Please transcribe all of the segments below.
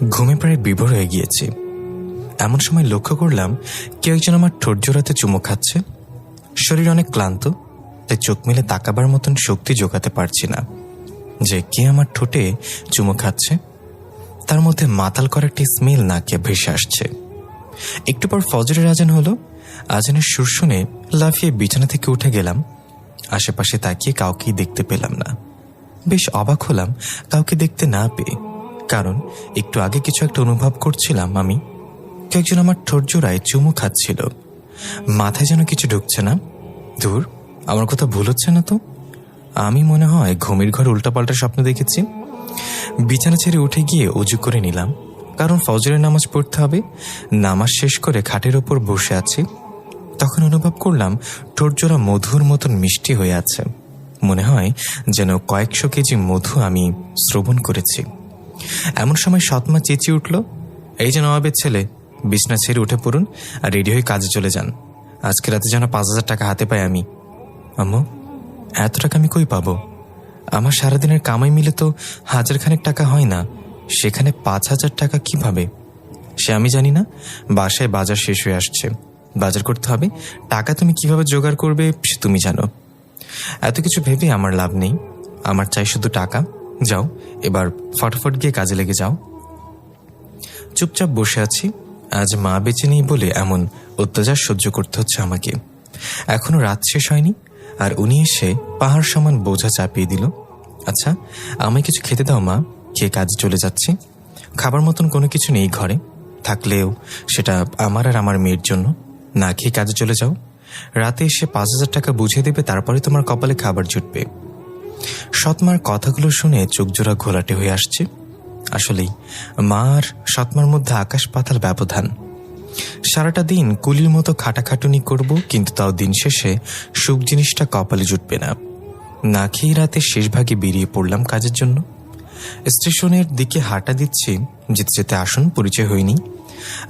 ঘুমে প্রায় বিভোর হয়ে গিয়েছি। এমন সময় লক্ষ্য করলাম কেউ একজন আমার ঠোঁট জোড়াতে চুমু খাচ্ছে। শরীর অনেক ক্লান্ত, তাই চোখ মেলে তাকাবার মতন শক্তি জোগাতে পারছি না যে কে আমার ঠোঁটে চুমু খাচ্ছে। তার মধ্যে মাতাল করা একটি স্মেল নাকে ভেসে আসছে। একটু পর ফজরের আজান হলো। আজানের সুর শুনে লাফিয়ে বিছানা থেকে উঠে গেলাম। আশেপাশে তাকিয়ে কাউকেই দেখতে পেলাম না। বেশ অবাক হলাম কাউকে দেখতে না পেয়ে, কারণ একটু আগে কিছু একটা অনুভব করছিলাম আমি। কেউ একজন আমার ঠোঁট জোড়ায় চুমু খাচ্ছিল। মাথায় যেন কিছু ঢুকছে না। ধুর, আমার কথা ভুল হচ্ছে না তো? আমি মনে হয় ঘুমের ঘর উল্টাপাল্টা স্বপ্ন দেখেছি। বিছানা ছেড়ে উঠে গিয়ে অজু করে নিলাম, কারণ ফজরের নামাজ পড়তে হবে। নামাজ শেষ করে খাটের ওপর বসে আছি, তখন অনুভব করলাম ঠোঁট জোড়া মধুর মতন মিষ্টি হয়ে আছে। মনে হয় যেন কয়েকশো কেজি মধু আমি শ্রবণ করেছি। এমন সময় সৎমা চেঁচিয়ে উঠল, এই যে নবাবের ছেলে, বিছনা ছেড়ে উঠে পড়ুন আর রেডি হয়ে কাজে চলে যান। আজকে রাতে যেন 5,000 টাকা হাতে পাই আমি। আম্মু, এত টাকা আমি কই পাবো? আমার সারাদিনের কামাই মিলে তো 1,000 খানেক টাকা হয় না, সেখানে 5,000 টাকা কিভাবে? সে আমি জানি না। বাসায় বাজার শেষ হয়ে আসছে, বাজার করতে হবে। টাকা তুমি কিভাবে জোগাড় করবে সে তুমি জানো। এত কিছু ভেবে আমার লাভ নেই, আমার চাই শুধু টাকা। যাও, এবার ফটাফট গিয়ে কাজে লেগে যাও। চুপচাপ বসে আছি। আজ মা বেঁচে নেই বলে এমন অত্যাচার সহ্য করতে হচ্ছে আমাকে। এখনো রাত শেষ হয়নি, আর উনি এসে পাহাড় সমান বোঝা চাপিয়ে দিল। আচ্ছা, আমায় কিছু খেতে দাও মা, খেয়ে কাজে চলে যাচ্ছি। খাবার মতন কোনো কিছু নেই ঘরে, থাকলেও সেটা আমার আর আমার মেয়ের জন্য। না খেয়ে কাজে চলে যাও। রাতে এসে 5,000 টাকা বুঝিয়ে দেবে, তারপরে তোমার কপালে খাবার জুটবে। সৎমার কথাগুলো শুনে চোখ জোড়া ঘোলাটে হয়ে আসছে। আসলেই মা আর সৎমার মধ্যে আকাশ পাতাল ব্যবধান। সারাটা দিন কুলির মতো খাটাখাটুনি করব, কিন্তু তাও দিন শেষে সুখ জিনিসটা কপালে জুটবে না। না খেয়ে রাতে শেষ ভাগে বেরিয়ে পড়লাম কাজের জন্য। স্টেশনের দিকে হাঁটা দিচ্ছি, যেতে যেতে আসুন পরিচয় হয়নি।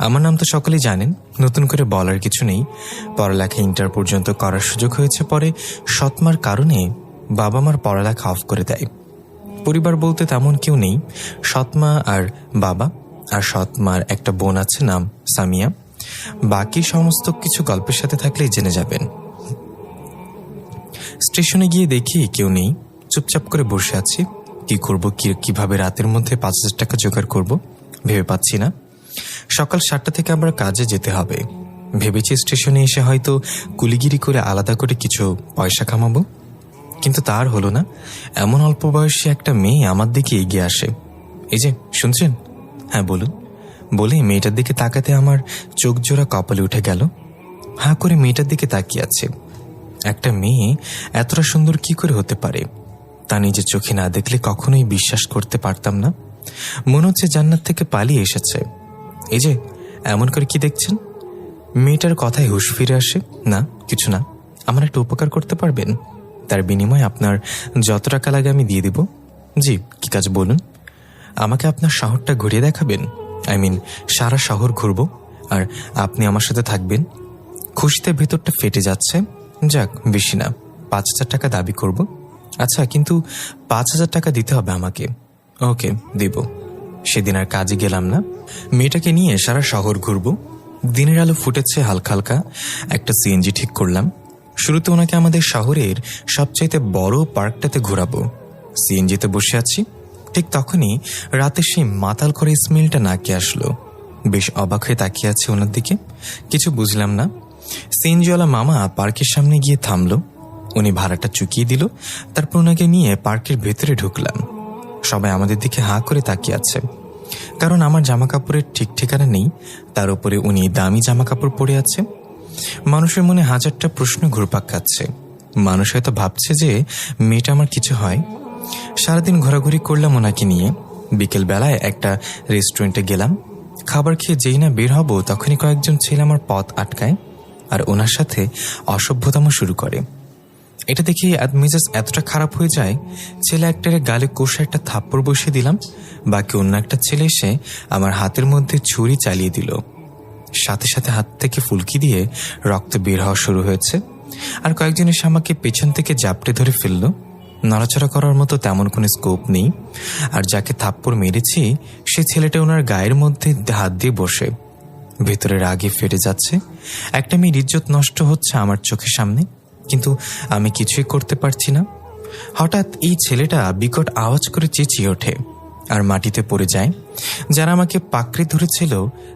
আমার নাম তো সকলেই জানেন, নতুন করে বলার কিছু নেই। পড়ালেখা ইন্টার পর্যন্ত করার সুযোগ হয়েছে, পরে সৎমার কারণে বাবা মার পড়ালেখা অফ করে দেয়। পরিবার বলতে তেমন কেউ নেই, সৎমা আর বাবা, আর সৎমার একটা বোন আছে, নাম সামিয়া। বাকি সমস্ত কিছু গল্পের সাথে থাকলেই জেনে যাবেন। স্টেশনে গিয়ে দেখি কেউ নেই, চুপচাপ করে বসে আছি। কি করব, কিভাবে রাতের মধ্যে 5,000 টাকা জোগাড় করব ভেবে পাচ্ছি না। সকাল 7টা থেকে আবার কাজে যেতে হবে। ভেবেছি স্টেশনে এসে হয়তো কুলিগিরি করে আলাদা করে কিছু পয়সা কামাবো, কিন্তু তার হলো না। এমন অল্প বয়সী একটা মেয়ে আমার দিকে এগিয়ে আসে। এই যে শুনছেন? হ্যাঁ বলুন। বলে মেয়েটার দিকে তাকাতে আমার চোখ জোড়া কপালে উঠে গেল। হাঁ করে মেয়েটার দিকে তাকিয়ে আছে। একটা মেয়ে এতটা সুন্দর কি করে হতে পারে, তা নিজের চোখে না দেখলে কখনোই বিশ্বাস করতে পারতাম না। মনে হচ্ছে জান্নাত থেকে পালিয়ে এসেছে। এই যে এমন করে কি দেখছেন? মেয়েটার কথায় হুঁশ ফিরে আসে। না, কিছু না, আমার একটা উপকার করতে পারবেন? তার বিনিময়ে আপনার যত টাকা লাগে আমি দিয়ে দিব। জি, কি কাজ বলুন। আমাকে আপনার শহরটা ঘুরিয়ে দেখাবেন? সারা শহর ঘুরবো, আর আপনি আমার সাথে থাকবেন। খুশিতে ভেতরটা ফেটে যাচ্ছে। যাক, বেশি না, 5,000 টাকা দাবি করব। আচ্ছা, কিন্তু 5,000 টাকা দিতে হবে আমাকে। ওকে, দিব। সেদিন আর কাজে গেলাম না। মেয়েটাকে নিয়ে সারা শহর ঘুরবো। দিনের আলো ফুটেছে হালকা হালকা। একটা সিএনজি ঠিক করলাম। শুরুতে ওনাকে আমাদের শহরের সবচাইতে বড় পার্কটাতে ঘোরাবো। সিএনজিতে বসে আছি, ঠিক তখনই রাতে সেই মাতাল করে স্মেলটা নাকে আসলো। বেশ অবাক হয়ে তাকিয়ে আছে ওনার দিকে, কিছু বুঝলাম না। সিএনজিওয়ালা মামা পার্কের সামনে গিয়ে থামলো। উনি ভাড়াটা চুকিয়ে দিল। তারপর ওনাকে নিয়ে পার্কের ভেতরে ঢুকলাম। সবাই আমাদের দিকে হাঁ করে তাকিয়ে আছে, কারণ আমার জামা কাপড়ের ঠিক ঠিকানা নেই। তার উপরে উনি দামি জামা কাপড় পরে আছে। মানুষের মনে 1000টা প্রশ্ন ঘুরপাক খাচ্ছে। মানুষ হয়তো ভাবছে যে মেয়েটা আমার কিছু হয়। সারাদিন ঘোরাঘুরি করলাম ওনাকে নিয়ে। বিকেল বেলায় একটা রেস্টুরেন্টে গেলাম। খাবার খেয়ে যেই না বের হব, তখনই কয়েকজন ছেলে আমার পথ আটকায় আর ওনার সাথে অসভ্যতামো শুরু করে। এটা দেখে মেজাজ এতটা খারাপ হয়ে যায়, ছেলে একটারে গালে কষে একটা থাপ্পড় বসিয়ে দিলাম। বাকি অন্য একটা ছেলে এসে আমার হাতের মধ্যে ছুরি চালিয়ে দিল। সাথে সাথে হাত থেকে ফুলকি দিয়ে রক্ত বের হওয়া শুরু হয়েছে। আর কয়েকজন এসে আমাকে পেছন থেকে জাপটে ধরে ফেলল। নড়াচড়া করার মতো তেমন কোনো স্কোপ নেই। আর যাকে থাপ্পড় মেরেছি সে ছেলেটা ওনার গায়ের মধ্যে হাত দিয়ে বসে। ভেতরে রাগে ফেটে যাচ্ছে। একটা মেয়ের ইজ্জত নষ্ট হচ্ছে আমার চোখের সামনে, কিন্তু আমি কিছুই করতে পারছি না। হঠাৎ এই ছেলেটা বিকট আওয়াজ করে চেঁচিয়ে ওঠে আর মাটিতে পড়ে যায়। যারা আমাকে পাকড়ে ধরেছিল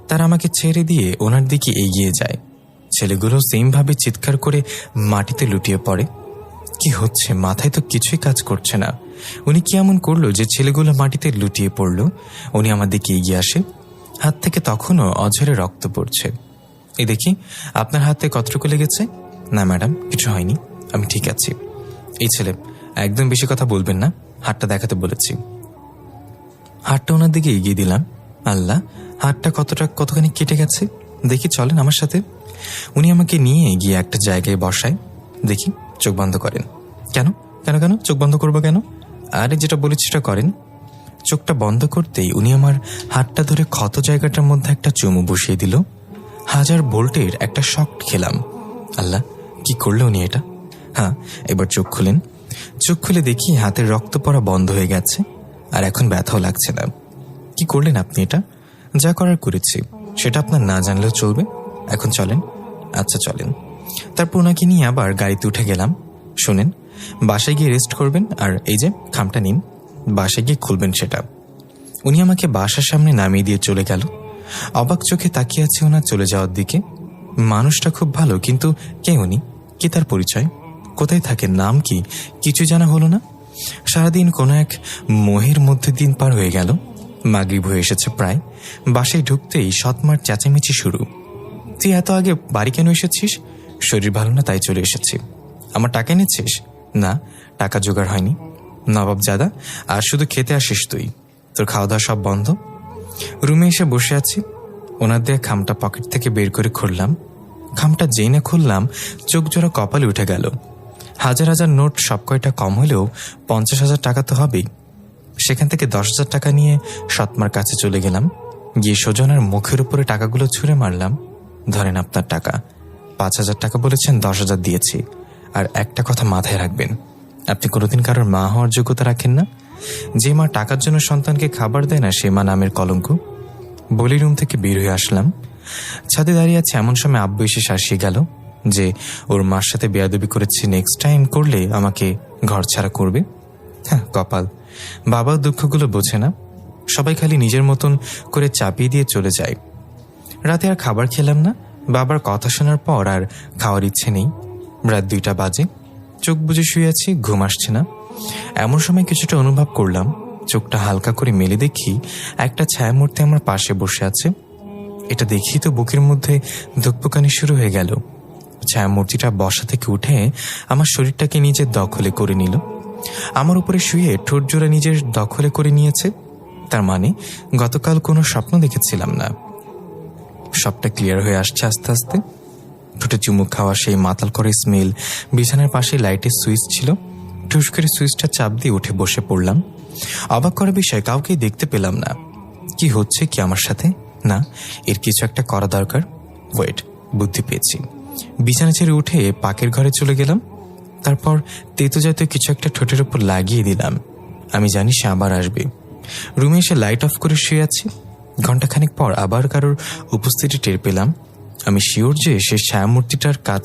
তারা আমাকে ছেড়ে দিয়ে ওনার দিকে এগিয়ে যায়। ছেলেগুলো সেমভাবে চিৎকার করে মাটিতে লুটিয়ে পড়ে। কি হচ্ছে, মাথায় তো কিছুই কাজ করছে না। উনি কি এমন করলো যে ছেলেগুলো মাটিতে লুটিয়ে পড়ল? উনি আমার দিকে এগিয়ে আসে, হাত থেকে তখনও অঝরে রক্ত পড়ছে। এই দেখি, আপনার হাতে কতটুকু লেগেছে? না ম্যাডাম, কিছু হয়নি, আমি ঠিক আছি। এই ছেলে, একদম বেশি কথা বলবেন না, হাতটা দেখাতে বলেছি। হাতটা ওনার দিকে এগিয়ে দিলাম। আল্লাহ, হাতটা কতখানি কেটে গেছে, দেখি চলেন আমার সাথে। উনি আমাকে নিয়ে গিয়ে একটা জায়গায় বসায়। দেখি, চোখ বন্ধ করেন। কেন কেন কেন চোখ বন্ধ করবো কেন? আরে যেটা বলেছি সেটা করেন। চোখটা বন্ধ করতেই উনি আমার হাতটা ধরে ক্ষত জায়গাটার মধ্যে একটা চুমু বসিয়ে দিল। 1000 ভোল্টের একটা শক খেলাম। আল্লাহ, কি করলো উনি এটা? হ্যাঁ, এবার চোখ খুলেন। চোখ খুলে দেখি হাতের রক্ত পড়া বন্ধ হয়ে গেছে, আর এখন ব্যথাও লাগছে না। কি করলেন আপনি এটা? যা করার করেছি, সেটা আপনার না জানলেও চলবে। এখন চলেন। আচ্ছা চলেন। তারপর ওনাকে নিয়ে আবার গাড়িতে উঠে গেলাম। শোনেন, বাসায় গিয়ে রেস্ট করবেন, আর এই যে খামটা নিন, বাসায় গিয়ে খুলবেন সেটা। উনি আমাকে বাসার সামনে নামিয়ে দিয়ে চলে গেল। অবাক চোখে তাকিয়ে আছে ওনার চলে যাওয়ার দিকে। মানুষটা খুব ভালো, কিন্তু কে উনি? কি তার পরিচয়? কোথায় থাকেন? নাম কি? কিছু জানা হলো না। সারাদিন কোনো এক মোহের মধ্যে দিন পার হয়ে গেল। মাগরিব হয়ে এসেছে প্রায়। বাসায় ঢুকতেই সৎমার চেঁচামেচি শুরু। তুই এত আগে বাড়ি কেন এসেছিস? শরীর ভালো না তাই চলে এসেছি। আমার টাকা এনেছিস? না, টাকা জোগাড় হয়নি। নবাবজাদা, আর শুধু খেতে আসিস তুই? তোর খাওয়া দাওয়া সব বন্ধ। রুমে এসে বসে আছি। ওনার দেয়া খামটা পকেট থেকে বের করে খুললাম। খামটা যেই না খুললাম, চোখ জোড়া কপালে উঠে গেল। 1000 নোট সব কয়টা কম হলেও 50,000 টাকা তো হবেই। সেখান থেকে 10,000 টাকা নিয়ে সৎমার কাছে চলে গেলাম। গিয়ে সোজনার মুখের উপরে টাকাগুলো ছুঁড়ে মারলাম। ধরেন আপনার টাকা। 5,000 টাকা বলেছেন, 10,000 দিয়েছি। আর একটা কথা মাথায় রাখবেন, আপনি কোনোদিন কারোর মা হওয়ার যোগ্যতা রাখেন না। যে মা টাকার জন্য সন্তানকে খাবার দেয় না, সে মা নামের কলঙ্ক। বলি রুম থেকে বের হয়ে আসলাম। ছাদে দাঁড়িয়ে আছে, এমন সময় আব্বু এসে শাসিয়ে গেল যে ওর মার সাথে বেয়াদবি করেছে, নেক্সট টাইম করলে আমাকে ঘর ছাড়া করবে। হ্যাঁ, কপাল। বাবার দুঃখগুলো বোঝে না, সবাই খালি নিজের মতন করে চাপিয়ে দিয়ে চলে যায়। রাতে আর খাবার খেলাম না। বাবার কথা শোনার পর আর খাওয়ার ইচ্ছে নেই। রাত 2টা বাজে। চোখ বুজে শুয়ে আছি, ঘুম আসছে না। এমন সময় কিছুটা অনুভব করলাম। চোখটা হালকা করে মেলে দেখি একটা ছায়ামূর্তি আমার পাশে বসে আছে। এটা দেখি তো বুকের মধ্যে ধুকপুকানি শুরু হয়ে গেল। ছায়ামূর্তিটা বসা থেকে উঠে আমার শরীরটাকে নিজের দখলে করে নিল। আমার উপরে শুয়ে ঠোঁট জোড়া নিজের দখলে করে নিয়েছে। তার মানে গতকাল কোনো স্বপ্ন দেখেছিলাম না। সবটা ক্লিয়ার হয়ে আসছে আস্তে আস্তে। ঠোঁটে চুমুক খাওয়া সেই মাতাল করে স্মেল। বিছানার পাশে লাইটের সুইচ ছিল। ঠুস করে সুইচটা চাপ দিয়ে উঠে বসে পড়লাম। অবাক করার বিষয়, কাউকেই দেখতে পেলাম না। কি হচ্ছে কি আমার সাথে? না, এর কিছু একটা করা দরকার। ওয়েট, বুদ্ধি পেয়েছি। বিছানা ছেড়ে উঠে পাকের ঘরে চলে গেলাম। তারপর তেতো জাতীয় কিছু একটা ঠোঁটের উপর লাগিয়ে দিলাম। আমি জানি সে আবার আসবে। রুমে এসে লাইট অফ করে শুয়ে আছি। ঘণ্টাখানেক পর আবার কারোর উপস্থিতি টের পেলাম। আমি শিওর যে সে ছায়ামূর্তিটার কাজ।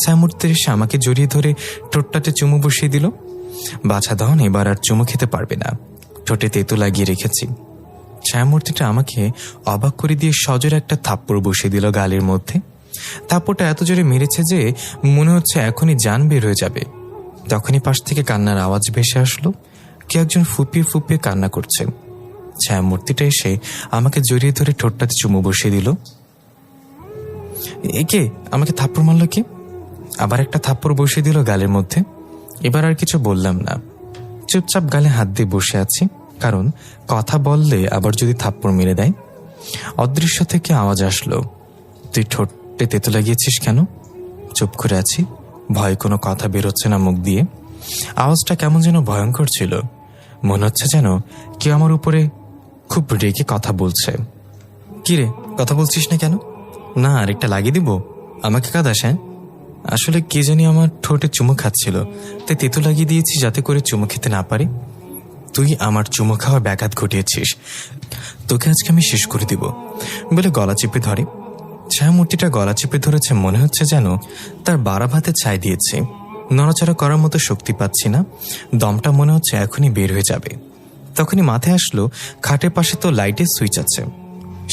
ছায়ামূর্তির এসে আমাকে জড়িয়ে ধরে ঠোঁটটাতে চুমু বসিয়ে দিল। বাছা দহন এবার আর চুমু খেতে পারবে না। ঠোঁটে তেতো লাগিয়ে রেখেছি। ছায়ামূর্তিটা আমাকে অবাক করে দিয়ে সজোরে একটা থাপ্পড় বসিয়ে দিল গালের মধ্যে। থাপ্পড়টা এত জোরে মেরেছে যে মনে হচ্ছে এখনই জান বের হয়ে যাবে। তখনই পাশ থেকে কান্নার আওয়াজ ভেসে আসলো। কে একজন ফুপিয়ে ফুপিয়ে কান্না করছে। ছায়ামূর্তিটা এসে আমাকে জড়িয়ে ধরে ঠোঁটটাতে চুমু বসিয়ে দিল। একে আমাকে থাপ্পড় মারল কি? আবার একটা থাপ্পড় বসিয়ে দিল গালের মধ্যে। এবার আর কিছু বললাম না, চুপচাপ গালে হাত দিয়ে বসে আছি। কারণ কথা বললে আবার যদি থাপ্পড় মেরে দেয়। অদৃশ্য থেকে আওয়াজ আসলো, তুই ঠোঁটে তেতো লাগিয়েছিস কেন? চুপ করে আছি, ভয় কোনো কথা বেরোচ্ছে না মুখ দিয়ে। আওয়াজটা কেমন যেন ভয়ঙ্কর ছিল। মনে হচ্ছে যেন কেউ আমার উপরে খুব রেগে কথা বলছে। কি রে, কথা বলছিস না কেন? না, আরেকটা লাগিয়ে দিব? আমাকে কাঁদাস? হ্যাঁ, আসলে কে জানি আমার ঠোঁটে চুমু খাচ্ছিল, তাই তেতো লাগিয়ে দিয়েছি যাতে করে চুমু খেতে না পারে। তুই আমার চুমু খাওয়ার ব্যাঘাত ঘটিয়েছিস, তোকে আজকে আমি শেষ করে দিব বলে গলা চেপে ধরে। ছায়ামূর্তিটা গলা চেপে ধরেছে, মনে হচ্ছে যেন তার বারাম হাতে ছাই দিয়েছে। নড়াচড়া করার মতো শক্তি পাচ্ছি না, দমটা মনে হচ্ছে এখনই বের হয়ে যাবে। তখনই মাথায় আসলো খাটের পাশে তো লাইটের সুইচ আছে,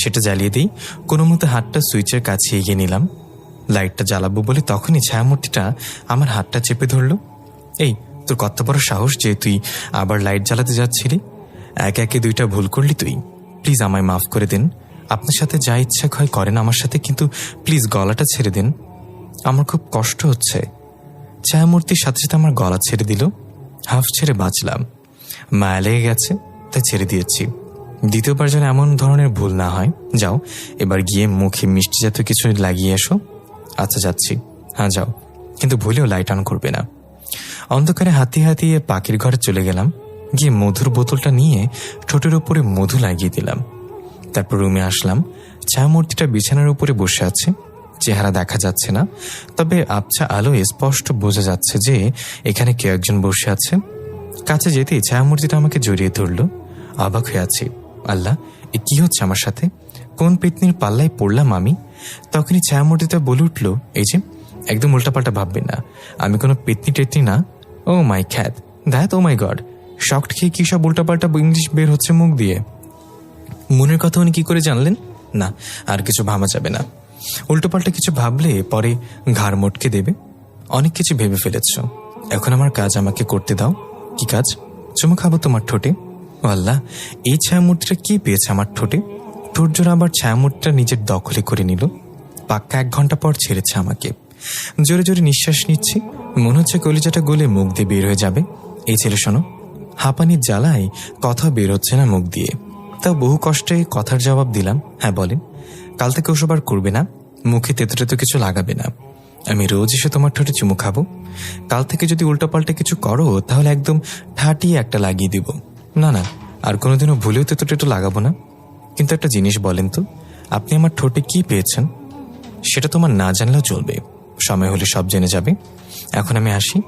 সেটা জ্বালিয়ে দিই। কোনো মতো হাতটা সুইচের কাছে এগিয়ে নিলাম, লাইটটা জ্বালাবো বলে তখনই ছায়ামূর্তিটা আমার হাতটা চেপে ধরল। এই, তোর কত বড় সাহস যে তুই আবার লাইট জ্বালাতে যাচ্ছিলি? একে একে 2টা ভুল করলি তুই। প্লিজ আমায় মাফ করে দিন। আপনার সাথে যা ইচ্ছা হয় করেন আমার সাথে, কিন্তু প্লিজ গলাটা ছেড়ে দিন, আমার খুব কষ্ট হচ্ছে। ছায়ামূর্তির সাথে সাথে আমার গলা ছেড়ে দিল। হাফ ছেড়ে বাঁচলাম, মায়া লেগে গেছে তাই ছেড়ে দিয়েছি। দ্বিতীয়বার যেন এমন ধরনের ভুল না হয়। যাও, এবার গিয়ে মুখে মিষ্টি জাতীয় কিছু লাগিয়ে এসো। আচ্ছা যাচ্ছি। হ্যাঁ যাও, কিন্তু ভুলেও লাইট অন করবে না। অন্ধকারে হাতিয়ে হাতিয়ে পাখির ঘরে চলে গেলাম, গিয়ে মধুর বোতলটা নিয়ে ঠোঁটের উপরে মধু লাগিয়ে দিলাম। তারপর রুমে আসলাম। ছায়ামূর্তিটা বিছানার উপরে বসে আছে, চেহারা দেখা যাচ্ছে না, তবে আবছা আলোয় স্পষ্ট বোঝা যাচ্ছে যে এখানে কেউ একজন বসে আছে। কাছে যেতেই ছায়ামূর্তিটা আমাকে জড়িয়ে ধরল। অবাক হয়ে আছি, আল্লাহ, এ কি হচ্ছে আমার সাথে? কোন পেতনির পাল্লায় পড়লাম আমি? তখনই ছায়ামূর্তিটা বলে উঠল, এই যে একদম উল্টাপাল্টা ভাববে না, আমি কোনো পেতনি টেতনি না। ও মাই খ্যাত, that, oh my god, shocked খেয়ে কি সব উল্টাপাল্টা ইংলিশ বের হচ্ছে মুখ দিয়ে। মনের কথা উনি কি করে জানলেন? না, আর কিছু ভাবা যাবে না। উল্টোপাল্টা কিছু ভাবলে পরে ঘাড় মোটকে দেবে। অনেক কিছু ভেবে ফেলেছ, এখন আমার কাজ আমাকে করতে দাও। কি কাজ? চুমু খাবো তোমার ঠোঁটে। ও আল্লাহ, এই ছায়ামূর্তিটা কি পেয়েছে আমার ঠোঁটে? ঠোঁট জোড়া আবার ছায়ামূর্তিটা নিজের দখলে করে নিল। পাক্কা 1 ঘন্টা পর ছেড়েছে আমাকে। জোরে জোরে নিঃশ্বাস নিচ্ছি, মনে হচ্ছে কলিজাটা গলে মুখ দিয়ে বের হয়ে যাবে। এই ছেলে শোনো, হাঁপানির জ্বালায় কথা বের হচ্ছে না মুখ দিয়ে, তাও বহু কষ্টে কথার জবাব দিলাম। হ্যাঁ বলেন, কাল থেকে ওসব আর করবে না, মুখে তেতো টেতো কিছু লাগাবে না। আমি রোজ এসে তোমার ঠোঁটে চুমু খাবো। কাল থেকে যদি উল্টোপাল্টা কিছু করো তাহলে একদম ঠাটিয়ে একটা লাগিয়ে দিব। না না, আর কোনোদিনও ভুলেও তেতো টেতো লাগাবো না। কিন্তু একটা জিনিস বলেন তো, আপনি আমার ঠোঁটে কি পেয়েছেন? সেটা তোমার না জানলেও চলবে, সময় হলে সব জেনে যাবে। এখন আমি আসি,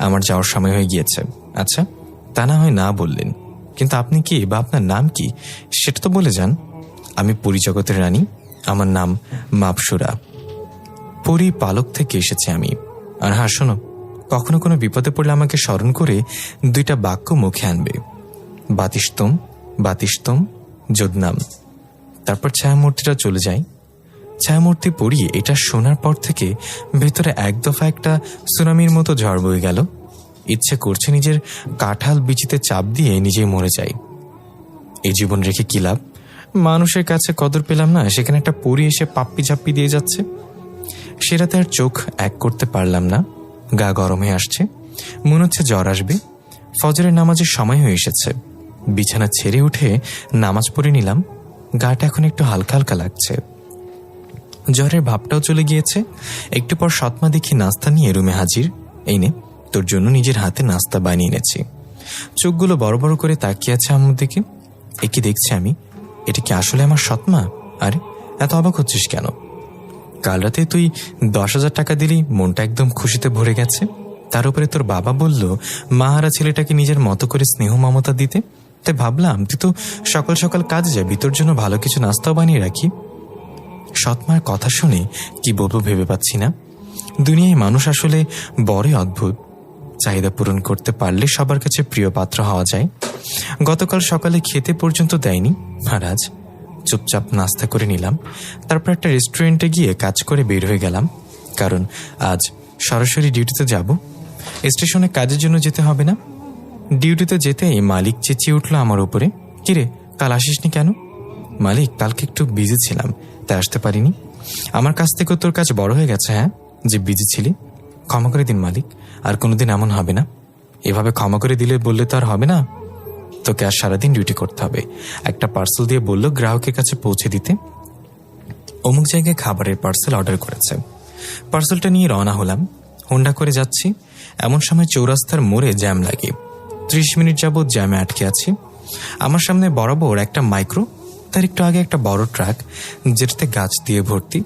আমার যাওয়ার সময় হয়ে গিয়েছে। আচ্ছা, তা না হয় না বললেন, কিন্তু আপনি কি বা আপনার নাম কি সেটা তো বলে যান। আমি পরিজগতের রানী, আমার নাম মাপসুরা, পরি পালক থেকে এসেছে আমি। আর হ্যাঁ শোনো, কখনো কোনো বিপদে পড়লে আমাকে স্মরণ করে 2টা বাক্য মুখে আনবে, বাতিস্তম বাতিস্তম যোদনাম। তারপর ছায়ামূর্তিটা চলে যায়। ছায়ামূর্তি পড়িয়ে এটা শোনার পর থেকে ভেতরে এক দফা একটা সুনামির মতো ঝড় বয়ে গেল। ইচ্ছে করছে নিজের কাঁঠাল বিচিতে চাপ দিয়ে নিজেই মরে যাই। এই জীবন রেখে কি লাভ? মানুষের কাছে কদর পেলাম না, সেখানে একটা পরি এসে পাপ্পি ঝাপ্পি দিয়ে যাচ্ছে। সে রাতে আর চোখ এক করতে পারলাম না, গা গরম হয়ে আসছে, মনে হচ্ছে জ্বর আসবে। ফজরের নামাজের সময় হয়ে এসেছে, বিছানা ছেড়ে উঠে নামাজ পড়ে নিলাম। গাটা এখন একটু হালকা হালকা লাগছে, জ্বরের ভাবটাও চলে গিয়েছে। একটু পর সৎমা দেখি নাস্তা নিয়ে রুমে হাজির। এই নে, তোর জন্য নিজের হাতে নাস্তা বানিয়ে এনেছি। চোখগুলো বড় বড় করে তাকিয়ে আছে আমার দিকে। এ কি দেখছি আমি? এটা কি আসলে আমার সৎমা? আরে এত অবাক হচ্ছিস কেন? কাল রাতে তুই 10,000 টাকা দিলি, মনটা একদম খুশিতে ভরে গেছে। তার উপরে তোর বাবা বলল মাহারা ছেলেটাকে নিজের মতো করে স্নেহ মমতা দিতে, তাই ভাবলাম তুই তো সকাল সকাল কাজে যাবি, তোর জন্য ভালো কিছু নাস্তাও বানিয়ে রাখি। সৎমার কথা শুনে কি বলবো ভেবে পাচ্ছি না। দুনিয়ায় মানুষ আসলে বড়ই অদ্ভুত, চাহিদা পূরণ করতে পারলে সবার কাছে প্রিয় পাত্র হওয়া যায়। গতকাল সকালে খেতে পর্যন্ত দেয়নি, আর আজ চুপচাপ নাস্তা করে নিলাম। তারপর একটা রেস্টুরেন্টে গিয়ে কাজ করে বের হয়ে গেলাম, কারণ আজ সরাসরি ডিউটিতে যাব। স্টেশনে কাজের জন্য যেতে হবে না। ডিউটিতে যেতেই মালিক চেঁচিয়ে উঠল আমার উপরে, কিরে কাল আসিসনি কেন? মালিক, কালকে একটু বিজি ছিলাম তাই আসতে পারিনি। আমার কাছ থেকেও তোর কাজ বড় হয়ে গেছে, হ্যাঁ, যে বিজি ছিলি। ক্ষমা করে দিন মালিক, আর কোনোদিন এমন হবে না। এভাবে ক্ষমা করে দিলে বললে তো আর হবে না, তোকে আর সারাদিন ডিউটি করতে হবে। একটা পার্সেল দিয়ে বলল গ্রাহকের কাছে পৌঁছে দিতে। অমুক জায়গায় খাবারের পার্সেল অর্ডার করেছে। পার্সেলটা নিয়ে রওনা হলাম। হোন্ডা করে যাচ্ছি, এমন সময় চৌরাস্তার মোড়ে জ্যাম লাগে। 30 মিনিট যাবৎ জ্যামে আটকে আছি। আমার সামনে বরাবর একটা মাইক্রো, তার একটু আগে একটা বড় ট্রাক, যেটাতে গাছ দিয়ে ভর্তি।